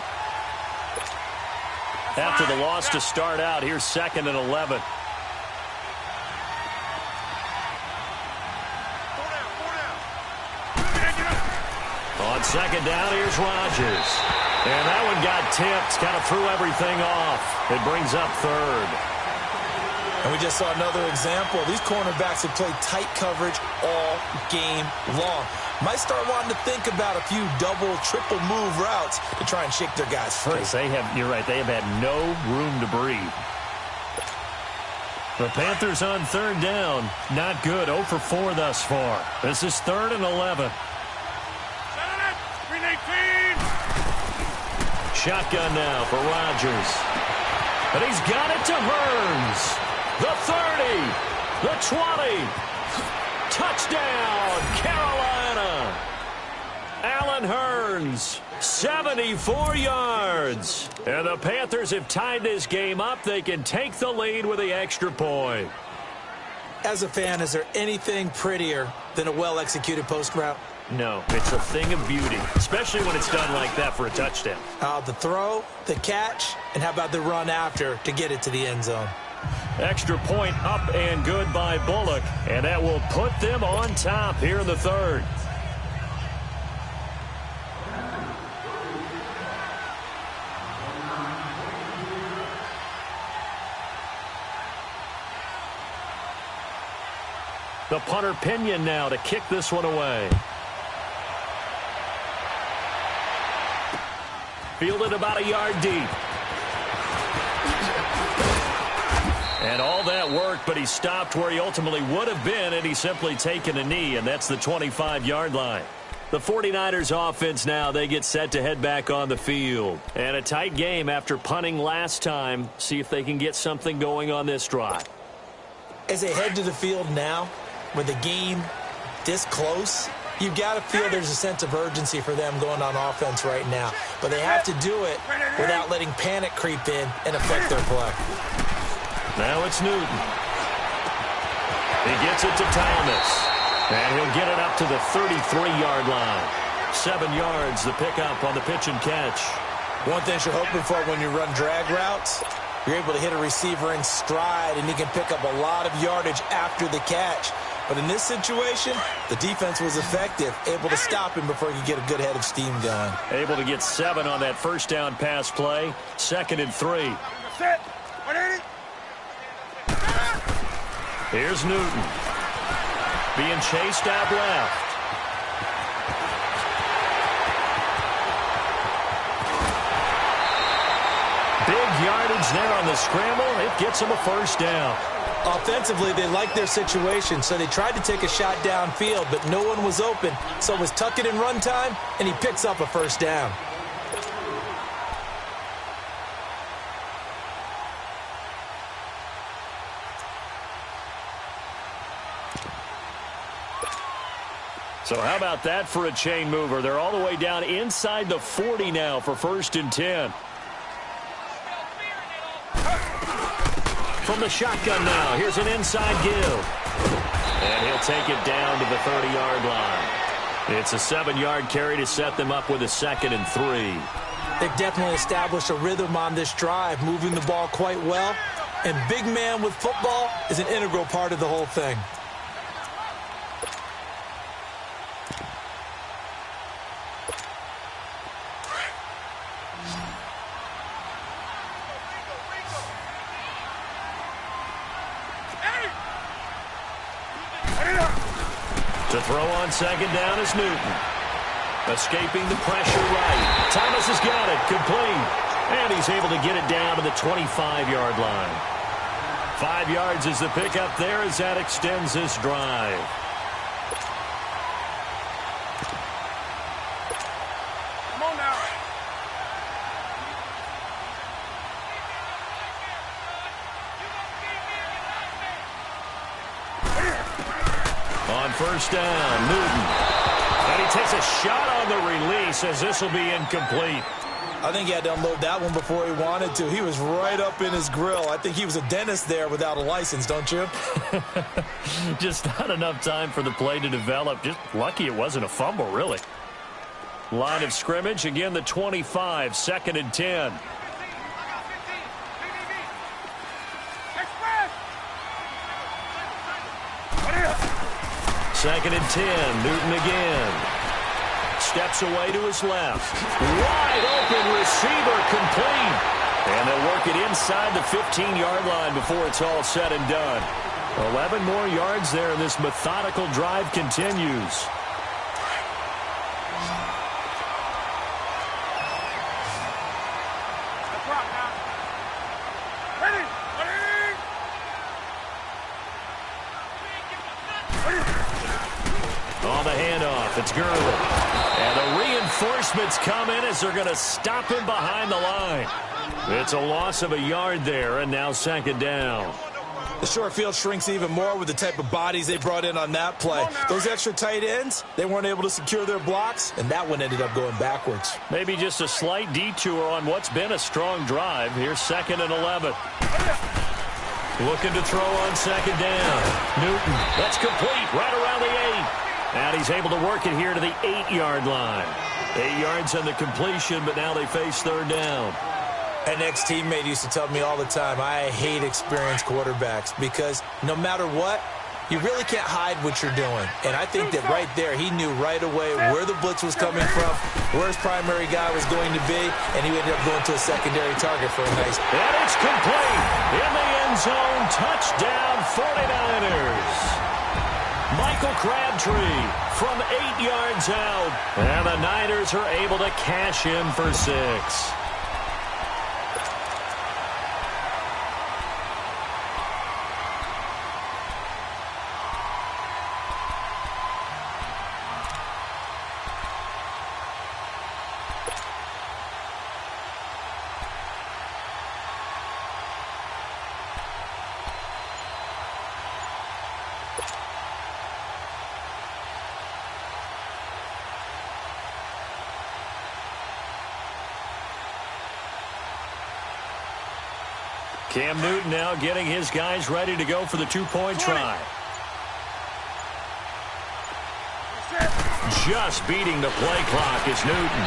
After the loss to start out, here's 2nd and 11. On second down, here's Rodgers. And that one got tipped, kind of threw everything off. It brings up 3rd. And we just saw another example. These cornerbacks have played tight coverage all game long. Might start wanting to think about a few double, triple move routes to try and shake their guys free. You're right, they have had no room to breathe. The Panthers on third down. Not good, 0 for 4 thus far. This is 3rd and 11. Shotgun now for Rodgers. But he's got it to Hearns. The 30, the 20. Touchdown, Carolina. Allen Hearns, 74 yards. And the Panthers have tied this game up. They can take the lead with the extra point. As a fan, is there anything prettier than a well-executed post route? No, it's a thing of beauty, especially when it's done like that for a touchdown. The throw, the catch, and how about the run after to get it to the end zone? Extra point up and good by Bullock, and that will put them on top here in the 3rd. The punter Pinion now to kick this one away. Fielded about a yard deep. And all that work, but he stopped where he ultimately would have been, and he's simply taken a knee, and that's the 25-yard line. The 49ers offense now, they get set to head back on the field. And a tight game after punting last time. See if they can get something going on this drive. As they head to the field now, with the game this close, you've got to feel there's a sense of urgency for them going on offense right now. But they have to do it without letting panic creep in and affect their play. Now it's Newton. He gets it to Thomas. And he'll get it up to the 33-yard line. 7 yards, the pickup on the pitch and catch. One thing you're hoping for when you run drag routes, you're able to hit a receiver in stride, and he can pick up a lot of yardage after the catch. But in this situation, the defense was effective, able to stop him before he could get a good head of steam going. Able to get 7 on that first down pass play. 2nd and 3. Set. 180. Here's Newton. Being chased out left. Big yardage there on the scramble. It gets him a first down. Offensively, they liked their situation, so they tried to take a shot downfield, but no one was open. So it was tuck it and run time, and he picks up a first down. So how about that for a chain mover? They're all the way down inside the 40 now for 1st and 10. From the shotgun now, here's an inside give. And he'll take it down to the 30-yard line. It's a 7-yard carry to set them up with a 2nd and 3. They've definitely established a rhythm on this drive, moving the ball quite well. And big man with football is an integral part of the whole thing. To throw on 2nd down is Newton. Escaping the pressure right. Thomas has got it. Complete. And he's able to get it down to the 25-yard line. 5 yards is the pickup there as that extends this drive. Come on now. On 1st down, Newton. And he takes a shot on the release as this will be incomplete. I think he had to unload that one before he wanted to. He was right up in his grill. I think he was a dentist there without a license, don't you? Just not enough time for the play to develop. Just lucky it wasn't a fumble, really. Line of scrimmage, again the 25, 2nd and 10. Second and 10, Newton again. Steps away to his left. Wide open receiver, complete. And they'll work it inside the 15-yard line before it's all said and done. 11 more yards there, and this methodical drive continues. On the handoff, it's Gurley. And the reinforcements come in as they're going to stop him behind the line. It's a loss of a yard there, and now 2nd down. The short field shrinks even more with the type of bodies they brought in on that play. Those extra tight ends, they weren't able to secure their blocks, and that one ended up going backwards. Maybe just a slight detour on what's been a strong drive. Here's 2nd and 11. Looking to throw on 2nd down. Newton, that's complete, right around the 8. And he's able to work it here to the 8-yard line. 8 yards on the completion, but now they face 3rd down. An ex-teammate used to tell me all the time, I hate experienced quarterbacks because no matter what, you really can't hide what you're doing. And I think that right there, he knew right away where the blitz was coming from, where his primary guy was going to be, and he ended up going to a secondary target for a nice. And it's complete. In the end zone, touchdown 49ers. Mike Michael Crabtree from 8 yards out. And the Niners are able to cash in for 6. Cam Newton now getting his guys ready to go for the two-point try. Just beating the play clock is Newton.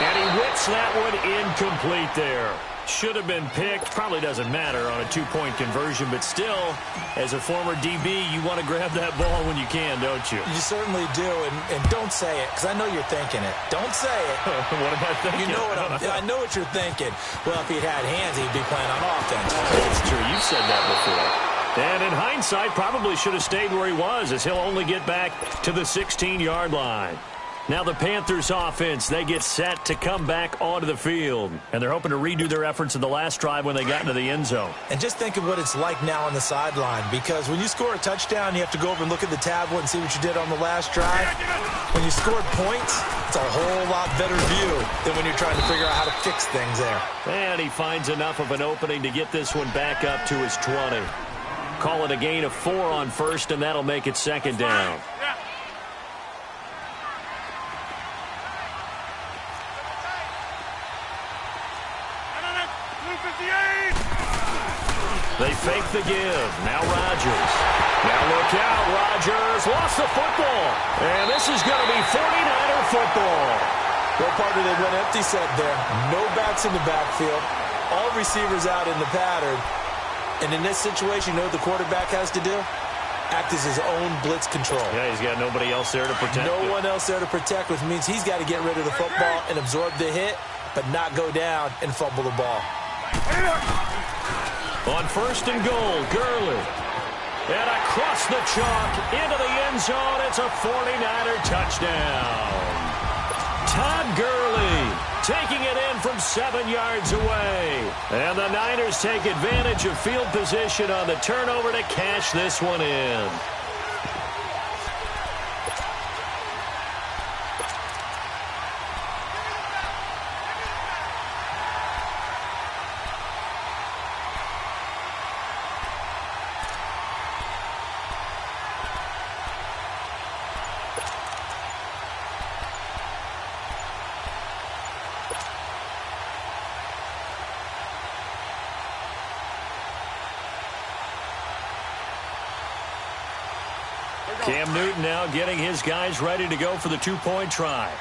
And he whips that one incomplete there. Should have been picked. Probably doesn't matter on a two-point conversion, but still, as a former DB, you want to grab that ball when you can, don't you? You certainly do, and don't say it, because I know you're thinking it. Don't say it. What am I thinking? You know I know what you're thinking. Well, if he'd had hands, he'd be playing on offense. That's true. You've said that before. And in hindsight, probably should have stayed where he was, as he'll only get back to the 16-yard line. Now the Panthers offense, they get set to come back onto the field. And they're hoping to redo their efforts in the last drive when they got into the end zone. And just think of what it's like now on the sideline, because when you score a touchdown, you have to go over and look at the tablet and see what you did on the last drive. When you scored points, it's a whole lot better view than when you're trying to figure out how to fix things there. And he finds enough of an opening to get this one back up to his 20. Call it a gain of 4 on first, and that'll make it second down. They fake the give. Now Rodgers. Now look out. Rodgers lost the football. And this is going to be 49er football. Well, partner, they went empty set there. No backs in the backfield. All receivers out in the pattern. And in this situation, you know what the quarterback has to do? Act as his own blitz control. Yeah, he's got nobody else there to protect. No one else there to protect, which means he's got to get rid of the football and absorb the hit, but not go down and fumble the ball. On first and goal, Gurley. And across the chalk into the end zone. It's a 49er touchdown. Todd Gurley taking it in from 7 yards away. And the Niners take advantage of field position on the turnover to cash this one in. Cam Newton now getting his guys ready to go for the two-point try.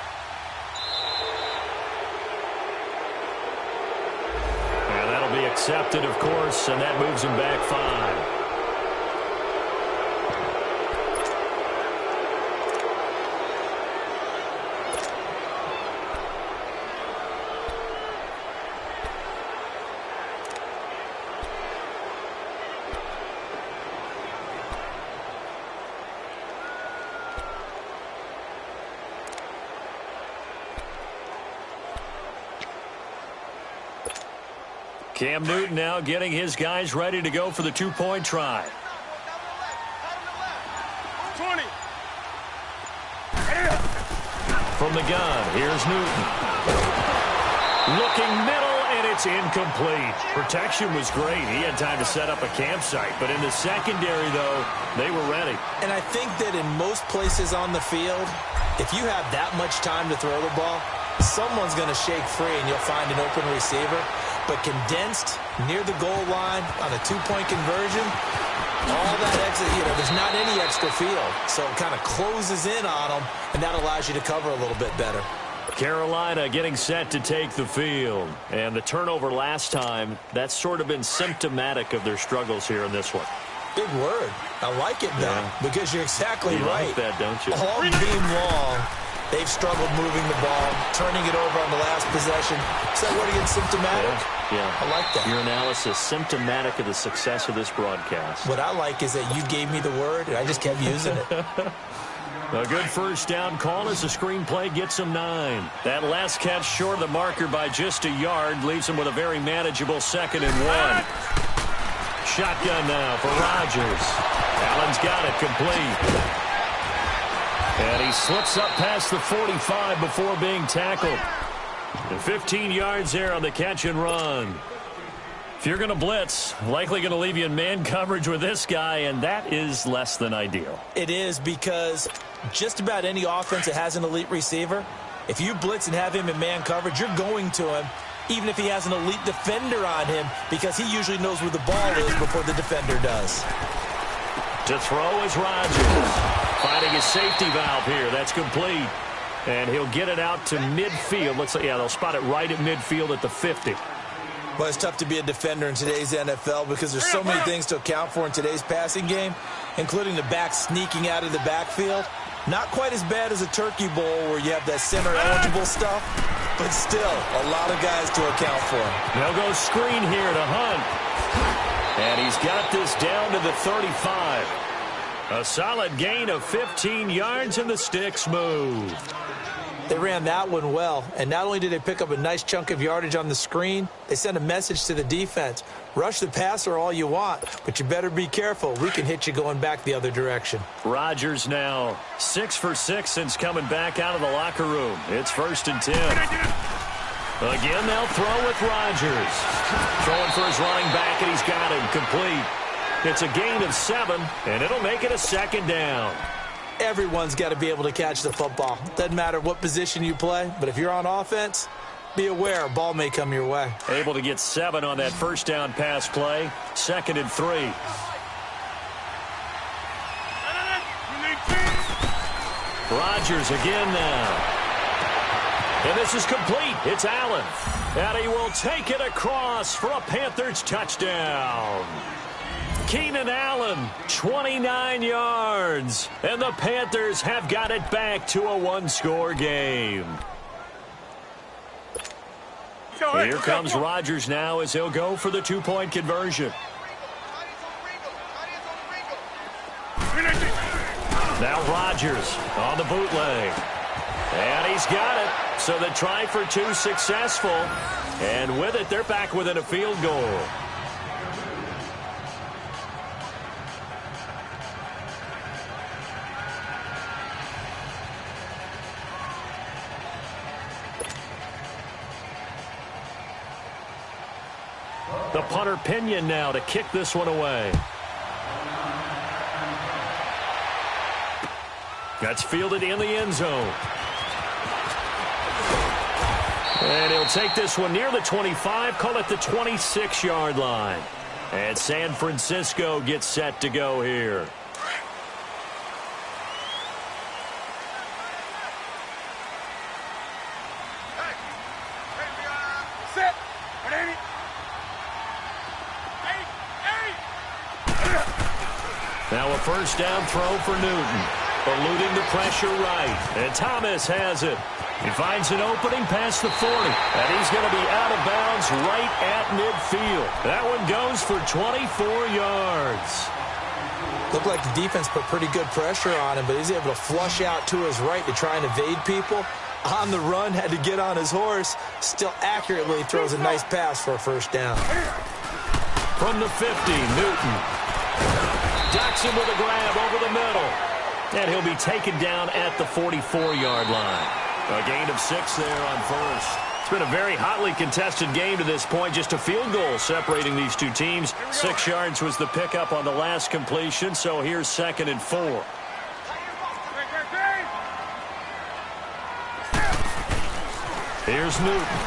And that'll be accepted, of course, and that moves him back 5. Cam Newton now getting his guys ready to go for the two-point try. 20. From the gun, here's Newton. Looking middle, and it's incomplete. Protection was great. He had time to set up a campsite, but in the secondary, though, they were ready. And I think that in most places on the field, if you have that much time to throw the ball, someone's going to shake free and you'll find an open receiver. But condensed near the goal line on a two-point conversion, all that extra, there's not any extra field. So it kind of closes in on them, and that allows you to cover a little bit better. Carolina getting set to take the field. And the turnover last time, that's sort of been symptomatic of their struggles here in this one. Big word. I like it, though, because you're exactly right. You like that, don't you? All game long, They've struggled moving the ball, turning it over on the last possession. Is that what against symptomatic? Yeah. I like that. Your analysis, symptomatic of the success of this broadcast. What I like is that you gave me the word, and I just kept using it. A good first down call as the screenplay gets him 9. That last catch short of the marker by just a yard leaves him with a very manageable 2nd and 1. Shotgun now for Rodgers. Allen's got it complete. And he slips up past the 45 before being tackled. And 15 yards there on the catch and run. If you're going to blitz, likely going to leave you in man coverage with this guy, and that is less than ideal. It is, because just about any offense that has an elite receiver, if you blitz and have him in man coverage, you're going to him, even if he has an elite defender on him, because he usually knows where the ball is before the defender does. To throw is Rodgers. Finding his safety valve here. That's complete. And he'll get it out to midfield. Looks like, yeah, they'll spot it right at midfield at the 50. Well, it's tough to be a defender in today's NFL because there's so many things to account for in today's passing game, including the back sneaking out of the backfield. Not quite as bad as a turkey bowl where you have that center-eligible stuff, but still a lot of guys to account for. They'll go screen here to Hunt. And he's got this down to the 35. A solid gain of 15 yards, and the sticks move. They ran that one well, and not only did they pick up a nice chunk of yardage on the screen, they sent a message to the defense. Rush the passer all you want, but you better be careful. We can hit you going back the other direction. Rodgers now 6 for 6 since coming back out of the locker room. It's 1st and 10. Again, they'll throw with Rodgers. Throwing for his running back, and he's got him complete. It's a gain of 7, and it'll make it a 2nd down. Everyone's got to be able to catch the football. Doesn't matter what position you play, but if you're on offense, be aware, a ball may come your way. Able to get 7 on that first down pass play. 2nd and 3. Rodgers again now. And this is complete. It's Allen. And he will take it across for a Panthers touchdown. Keenan Allen, 29 yards. And the Panthers have got it back to a 1-score game. Here comes Rodgers now as he'll go for the 2-point conversion. Now Rodgers on the bootleg. And he's got it. So the try for 2 successful. And with it, they're back within a field goal. The punter Pinion now to kick this one away. That's fielded in the end zone. And he'll take this one near the 25, call it the 26-yard line. And San Francisco gets set to go here. Set. 180. Now a first down throw for Newton. Eluding the pressure right. And Thomas has it. He finds an opening past the 40. And he's going to be out of bounds right at midfield. That one goes for 24 yards. Looked like the defense put pretty good pressure on him, but he's able to flush out to his right to try and evade people. On the run, had to get on his horse. Still accurately throws a nice pass for a first down. From the 50, Newton. Docks him with a grab over the middle. And he'll be taken down at the 44-yard line. A gain of 6 there on first. It's been a very hotly contested game to this point. Just a field goal separating these two teams. 6 yards was the pickup on the last completion. So here's 2nd and 4. Here's Newton.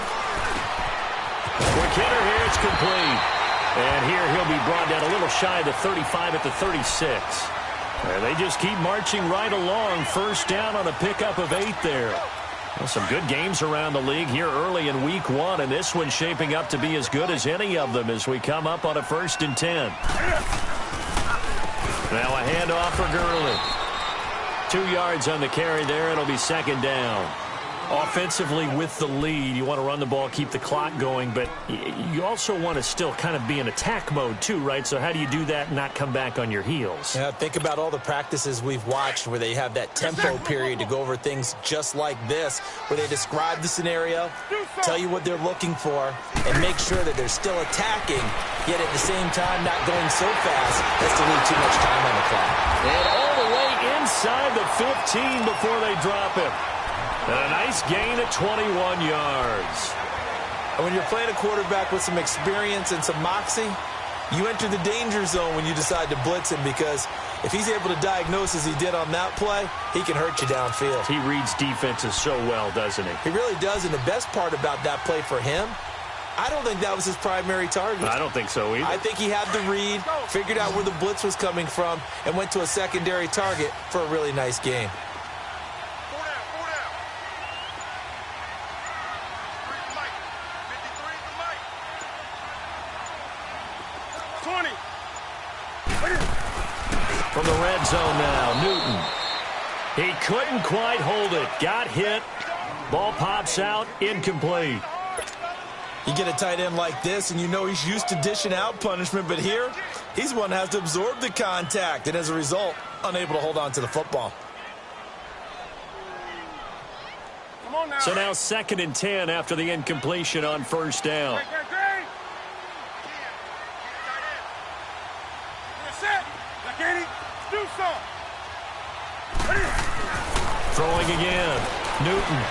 Quick hitter here. It's complete. And here he'll be brought down a little shy of the 35 at the 36. And they just keep marching right along. First down on a pickup of 8 there. Well, some good games around the league here early in week 1, and this one's shaping up to be as good as any of them as we come up on a 1st and 10. Now a handoff for Gurley. 2 yards on the carry there. It'll be second down. Offensively with the lead, you want to run the ball, keep the clock going, but you also want to still kind of be in attack mode too, right? So how do you do that and not come back on your heels? Yeah, think about all the practices we've watched where they have that tempo period to go over things just like this, where they describe the scenario, tell you what they're looking for, and make sure that they're still attacking, yet at the same time not going so fast as to leave too much time on the clock. And all the way inside the 15 before they drop him. And a nice gain at 21 yards. And when you're playing a quarterback with some experience and some moxie, you enter the danger zone when you decide to blitz him, because if he's able to diagnose as he did on that play, he can hurt you downfield. He reads defenses so well, doesn't he? He really does, and the best part about that play for him, I don't think that was his primary target. I don't think so either. I think he had the read, figured out where the blitz was coming from, and went to a secondary target for a really nice game. 20. From the red zone now, Newton. He couldn't quite hold it. Got hit. Ball pops out, incomplete. You get a tight end like this, and you know he's used to dishing out punishment, but here, he's one that has to absorb the contact, and as a result, unable to hold on to the football. Come on now. So now 2nd and 10 after the incompletion on first down. Throwing again. Newton.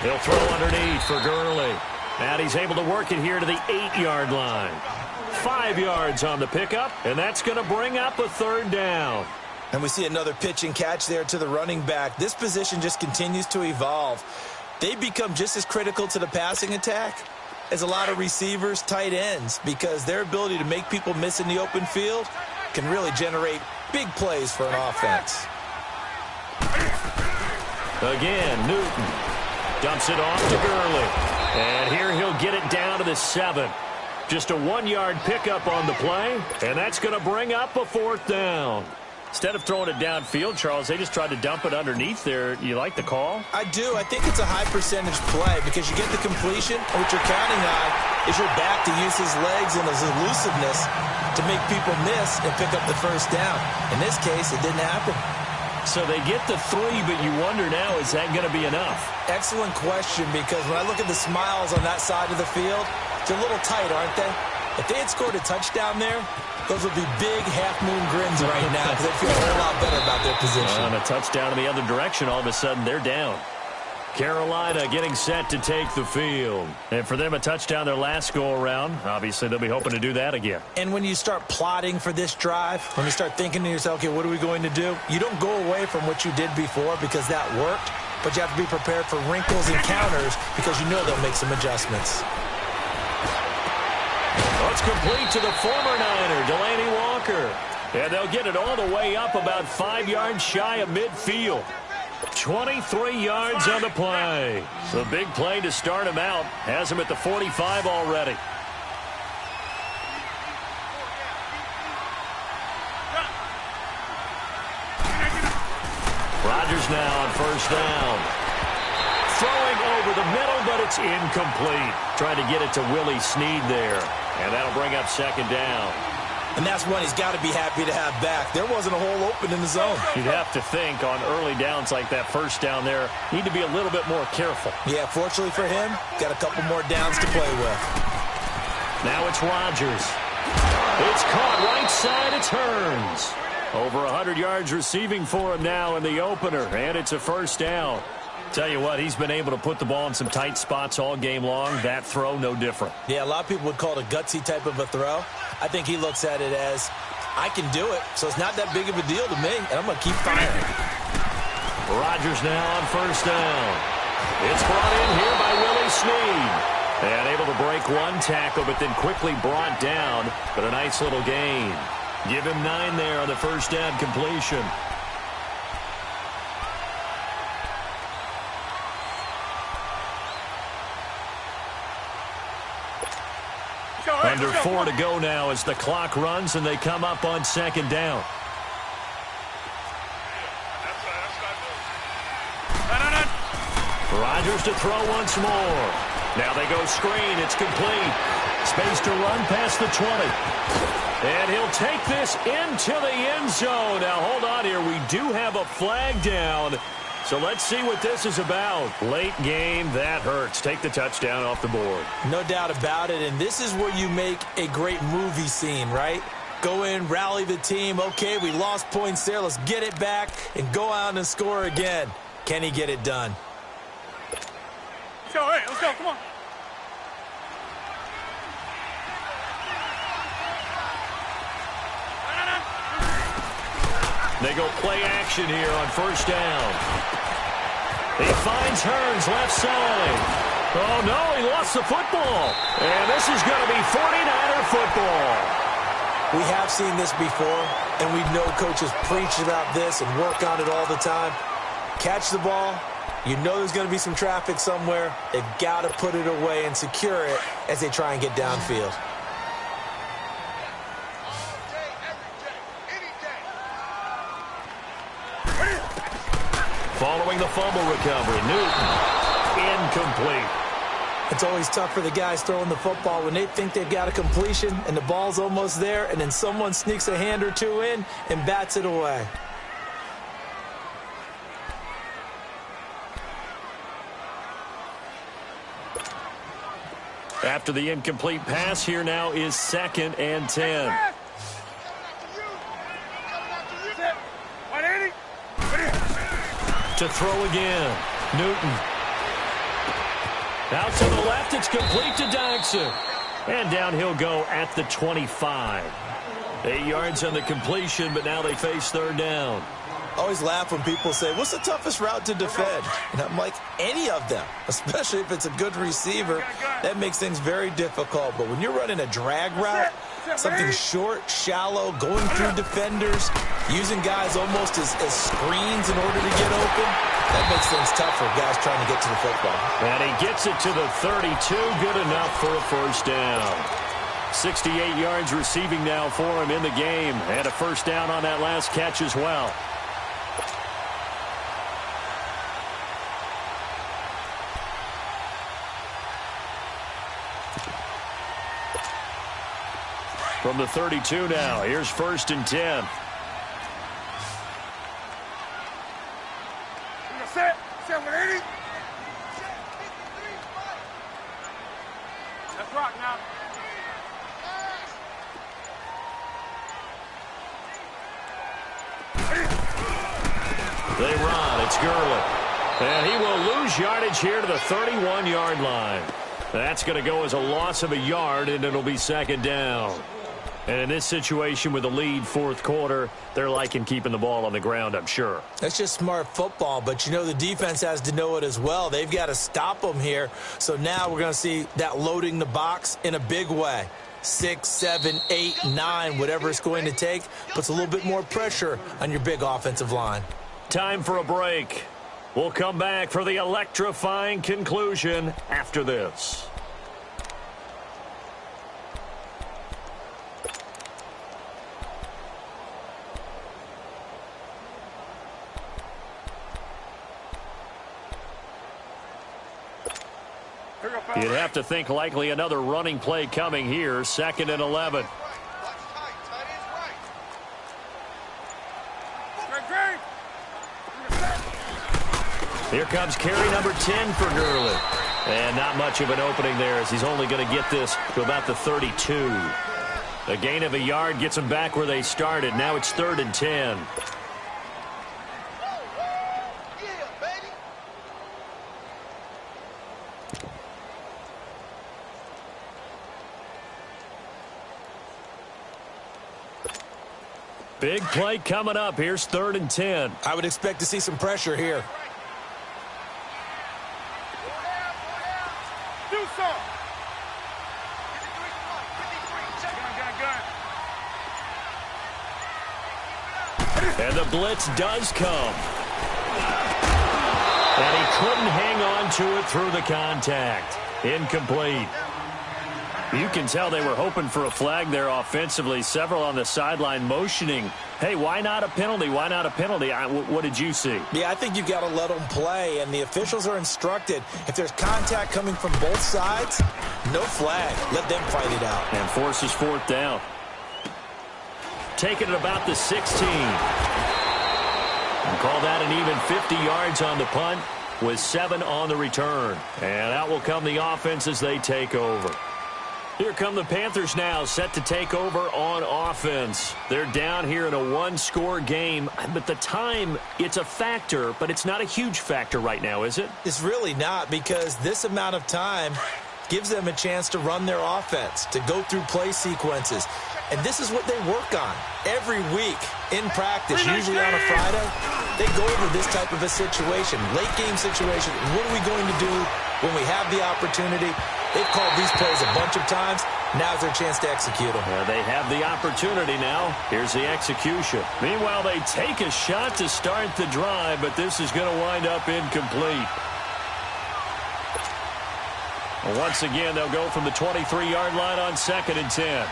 He'll throw underneath for Gurley. And he's able to work it here to the 8-yard line. 5 yards on the pickup, and that's going to bring up a 3rd down. And we see another pitch and catch there to the running back. This position just continues to evolve. They become just as critical to the passing attack as a lot of receivers, tight ends, because their ability to make people miss in the open field can really generate big plays for an offense. Again, Newton dumps it off to Gurley. And here he'll get it down to the 7. Just a 1-yard pickup on the play, and that's going to bring up a 4th down. Instead of throwing it downfield, Charles, they just tried to dump it underneath there. You like the call? I do. I think it's a high percentage play because you get the completion, and what you're counting on is your back to use his legs and his elusiveness to make people miss and pick up the 1st down. In this case, it didn't happen. So they get the 3, but you wonder now, is that going to be enough? Excellent question, because when I look at the smiles on that side of the field, they're a little tight, aren't they? If they had scored a touchdown there, those would be big half-moon grins right now because they feel a whole lot better about their position. On a touchdown in the other direction, all of a sudden they're down. Carolina getting set to take the field. And for them, a touchdown their last go-around. Obviously, they'll be hoping to do that again. And when you start plotting for this drive, when you start thinking to yourself, okay, what are we going to do? You don't go away from what you did before because that worked, but you have to be prepared for wrinkles and counters because you know they'll make some adjustments. It's complete to the former Niner, Delaney Walker. And they'll get it all the way up about 5 yards shy of midfield. 23 yards on the play. So big play to start him out. Has him at the 45 already. Rodgers now on first down. Throwing over the middle, but it's incomplete. Trying to get it to Willie Snead there. And that'll bring up 2nd down. And that's one he's got to be happy to have back. There wasn't a hole open in the zone. You'd have to think on early downs like that first down there, need to be a little bit more careful. Yeah, fortunately for him, got a couple more downs to play with. Now it's Rodgers. It's caught right side, it turns. Over 100 yards receiving for him now in the opener, and it's a 1st down. Tell you what, he's been able to put the ball in some tight spots all game long. That throw, no different. Yeah, a lot of people would call it a gutsy type of a throw. I think he looks at it as, I can do it, so it's not that big of a deal to me, and I'm going to keep firing. Rodgers now on first down. It's brought in here by Willie Snead. And able to break one tackle, but then quickly brought down. But a nice little gain. Give him 9 there on the first down completion. Under 4 to go now as the clock runs and they come up on 2nd down. Rodgers to throw once more. Now they go screen. It's complete. Space to run past the 20. And he'll take this into the end zone. Now, hold on here. We do have a flag down. So let's see what this is about. Late game, that hurts. Take the touchdown off the board. No doubt about it. And this is where you make a great movie scene, right? Go in, rally the team. Okay, we lost points there. Let's get it back and go out and score again. Can he get it done? Let's go, hey, let's go, come on. They go play action here on first down. He finds Hearns left side. Oh, no, he lost the football. And this is going to be 49er football. We have seen this before, and we know coaches preach about this and work on it all the time. Catch the ball. You know there's going to be some traffic somewhere. They've got to put it away and secure it as they try and get downfield. Following the fumble recovery, Newton, incomplete. It's always tough for the guys throwing the football when they think they've got a completion and the ball's almost there, and then someone sneaks a hand or two in and bats it away. After the incomplete pass, here now is 2nd and 10. To throw again, Newton. Out to the left, it's complete to Dodson. And down he'll go at the 25. 8 yards on the completion, but now they face 3rd down. I always laugh when people say, what's the toughest route to defend? And I'm like, any of them, especially if it's a good receiver. That makes things very difficult. But when you're running a drag route, something short, shallow, going through defenders, using guys almost as screens in order to get open, that makes things tough for guys trying to get to the football. And he gets it to the 32, good enough for a first down. 68 yards receiving now for him in the game, and a first down on that last catch as well. From the 32 now, here's 1st and 10. Set 180. Let's rock now. They run. It's Gurley. And he will lose yardage here to the 31-yard line. That's going to go as a loss of a yard, and it'll be 2nd down. And in this situation with the lead 4th quarter, they're liking keeping the ball on the ground, I'm sure. That's just smart football, but you know the defense has to know it as well. They've got to stop them here. So now we're going to see that loading the box in a big way. 6, 7, 8, 9, whatever it's going to take, puts a little bit more pressure on your big offensive line. Time for a break. We'll come back for the electrifying conclusion after this. You'd have to think likely another running play coming here. 2nd and 11. Here comes carry number 10 for Gurley. And not much of an opening there as he's only going to get this to about the 32. A gain of a yard gets them back where they started. Now it's 3rd and 10. Big play coming up. Here's 3rd and 10. I would expect to see some pressure here. Do some. And the blitz does come. And he couldn't hang on to it through the contact. Incomplete. You can tell they were hoping for a flag there offensively. Several on the sideline motioning, hey, why not a penalty? Why not a penalty? What did you see? Yeah, I think you've got to let them play, and the officials are instructed, if there's contact coming from both sides, no flag. Let them fight it out. And forces fourth down. Taking it about the 16. And call that an even 50 yards on the punt with 7 on the return. And out will come the offense as they take over. Here come the Panthers now, set to take over on offense. They're down here in a one-score game, but the time, it's a factor, but it's not a huge factor right now, is it? It's really not, because this amount of time gives them a chance to run their offense, to go through play sequences. And this is what they work on every week in practice, usually on a Friday. They go over this type of a situation, late-game situation. What are we going to do when we have the opportunity? They've called these plays a bunch of times. Now's their chance to execute them. Yeah, they have the opportunity now. Here's the execution. Meanwhile, they take a shot to start the drive, but this is going to wind up incomplete. Well, once again, they'll go from the 23-yard line on 2nd and 10.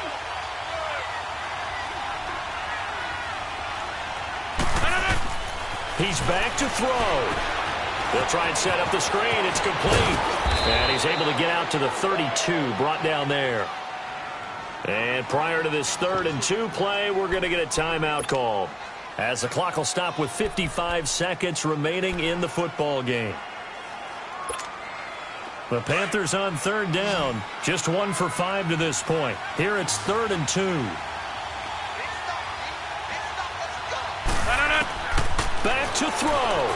He's back to throw. They'll try and set up the screen. It's complete. And he's able to get out to the 32, brought down there. And prior to this 3rd and 2 play, we're going to get a timeout called, as the clock will stop with 55 seconds remaining in the football game. The Panthers on 3rd down, just 1 for 5 to this point. Here it's 3rd and 2. Back to throw.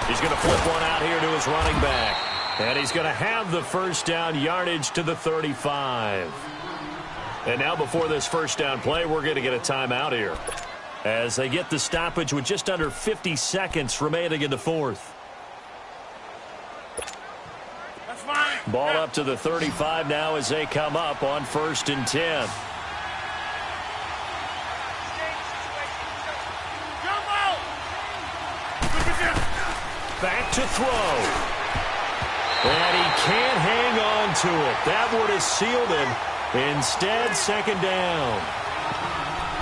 He's going to flip one out here to his running back. And he's going to have the first down yardage to the 35. And now before this first down play, we're going to get a timeout here, as they get the stoppage with just under 50 seconds remaining in the 4th. That's fine. Ball up to the 35 now as they come up on 1st and 10. Back to throw. And he can't hang on to it. That would have sealed him. Instead, 2nd down.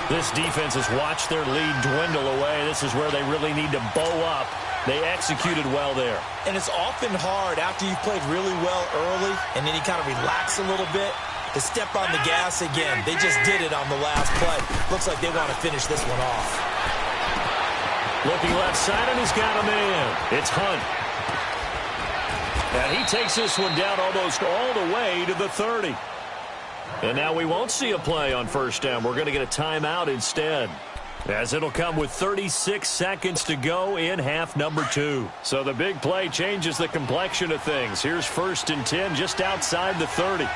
This defense has watched their lead dwindle away. This is where they really need to bow up. They executed well there. And it's often hard after you've played really well early and then you kind of relax a little bit to step on the gas again. They just did it on the last play. Looks like they want to finish this one off. Looking left side, and he's got a man. It's Hunt. And he takes this one down almost all the way to the 30. And now we won't see a play on 1st down. We're going to get a timeout instead, as it'll come with 36 seconds to go in half number 2. So the big play changes the complexion of things. Here's 1st and 10 just outside the 30.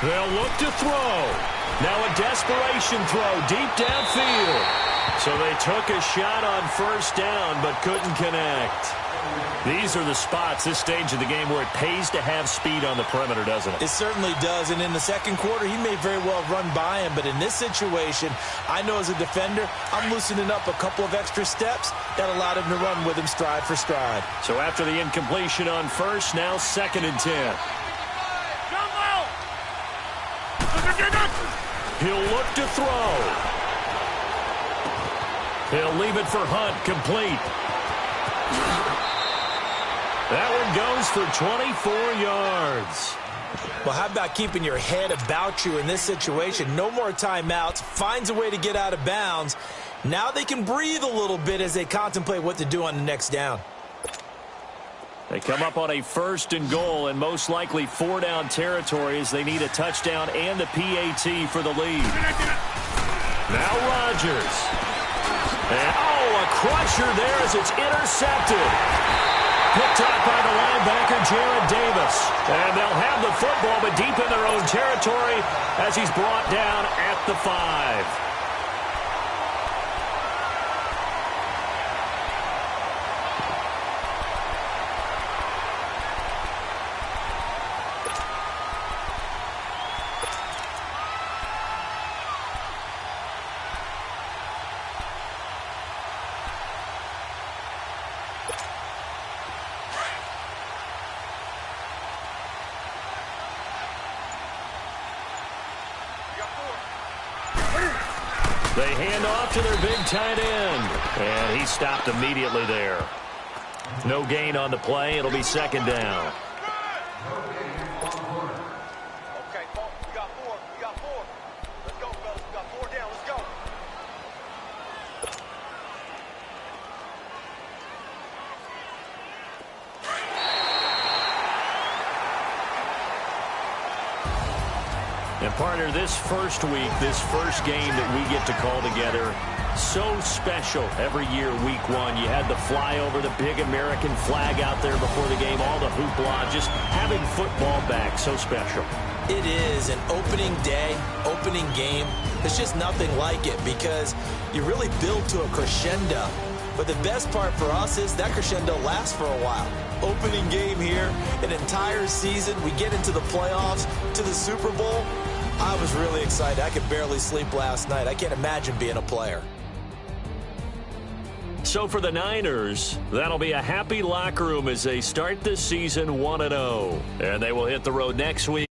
They'll look to throw. Now a desperation throw deep downfield. So they took a shot on 1st down but couldn't connect. These are the spots, this stage of the game, where it pays to have speed on the perimeter, doesn't it? It certainly does. And in the 2nd quarter, he may very well run by him. But in this situation, I know as a defender, I'm loosening up a couple of extra steps that allowed him to run with him stride for stride. So after the incompletion on 1st, now 2nd and 10. He'll look to throw. He'll leave it for Hunt, complete. That one goes for 24 yards. Well, how about keeping your head about you in this situation? No more timeouts. Finds a way to get out of bounds. Now they can breathe a little bit as they contemplate what to do on the next down. They come up on a 1st and goal, and most likely 4-down territory as they need a touchdown and a PAT for the lead. Now Rodgers. And, a crusher there as it's intercepted. Picked up by the linebacker, Jared Davis. And they'll have the football, but deep in their own territory as he's brought down at the 5. They hand off to their big tight end. And he stopped immediately there. No gain on the play. It'll be second down. Okay, we got four. We got four. Let's go, fellas. We got 4 down. Let's go. And partner, this first week, this first game that we get to call together, so special every year, week 1. You had the flyover, the big American flag out there before the game, all the hoopla, just having football back, so special. It is an opening day, opening game. There's just nothing like it because you really build to a crescendo. But the best part for us is that crescendo lasts for a while. Opening game here, an entire season. We get into the playoffs, to the Super Bowl. I was really excited. I could barely sleep last night. I can't imagine being a player. So for the Niners, that'll be a happy locker room as they start this season 1-0. And they will hit the road next week.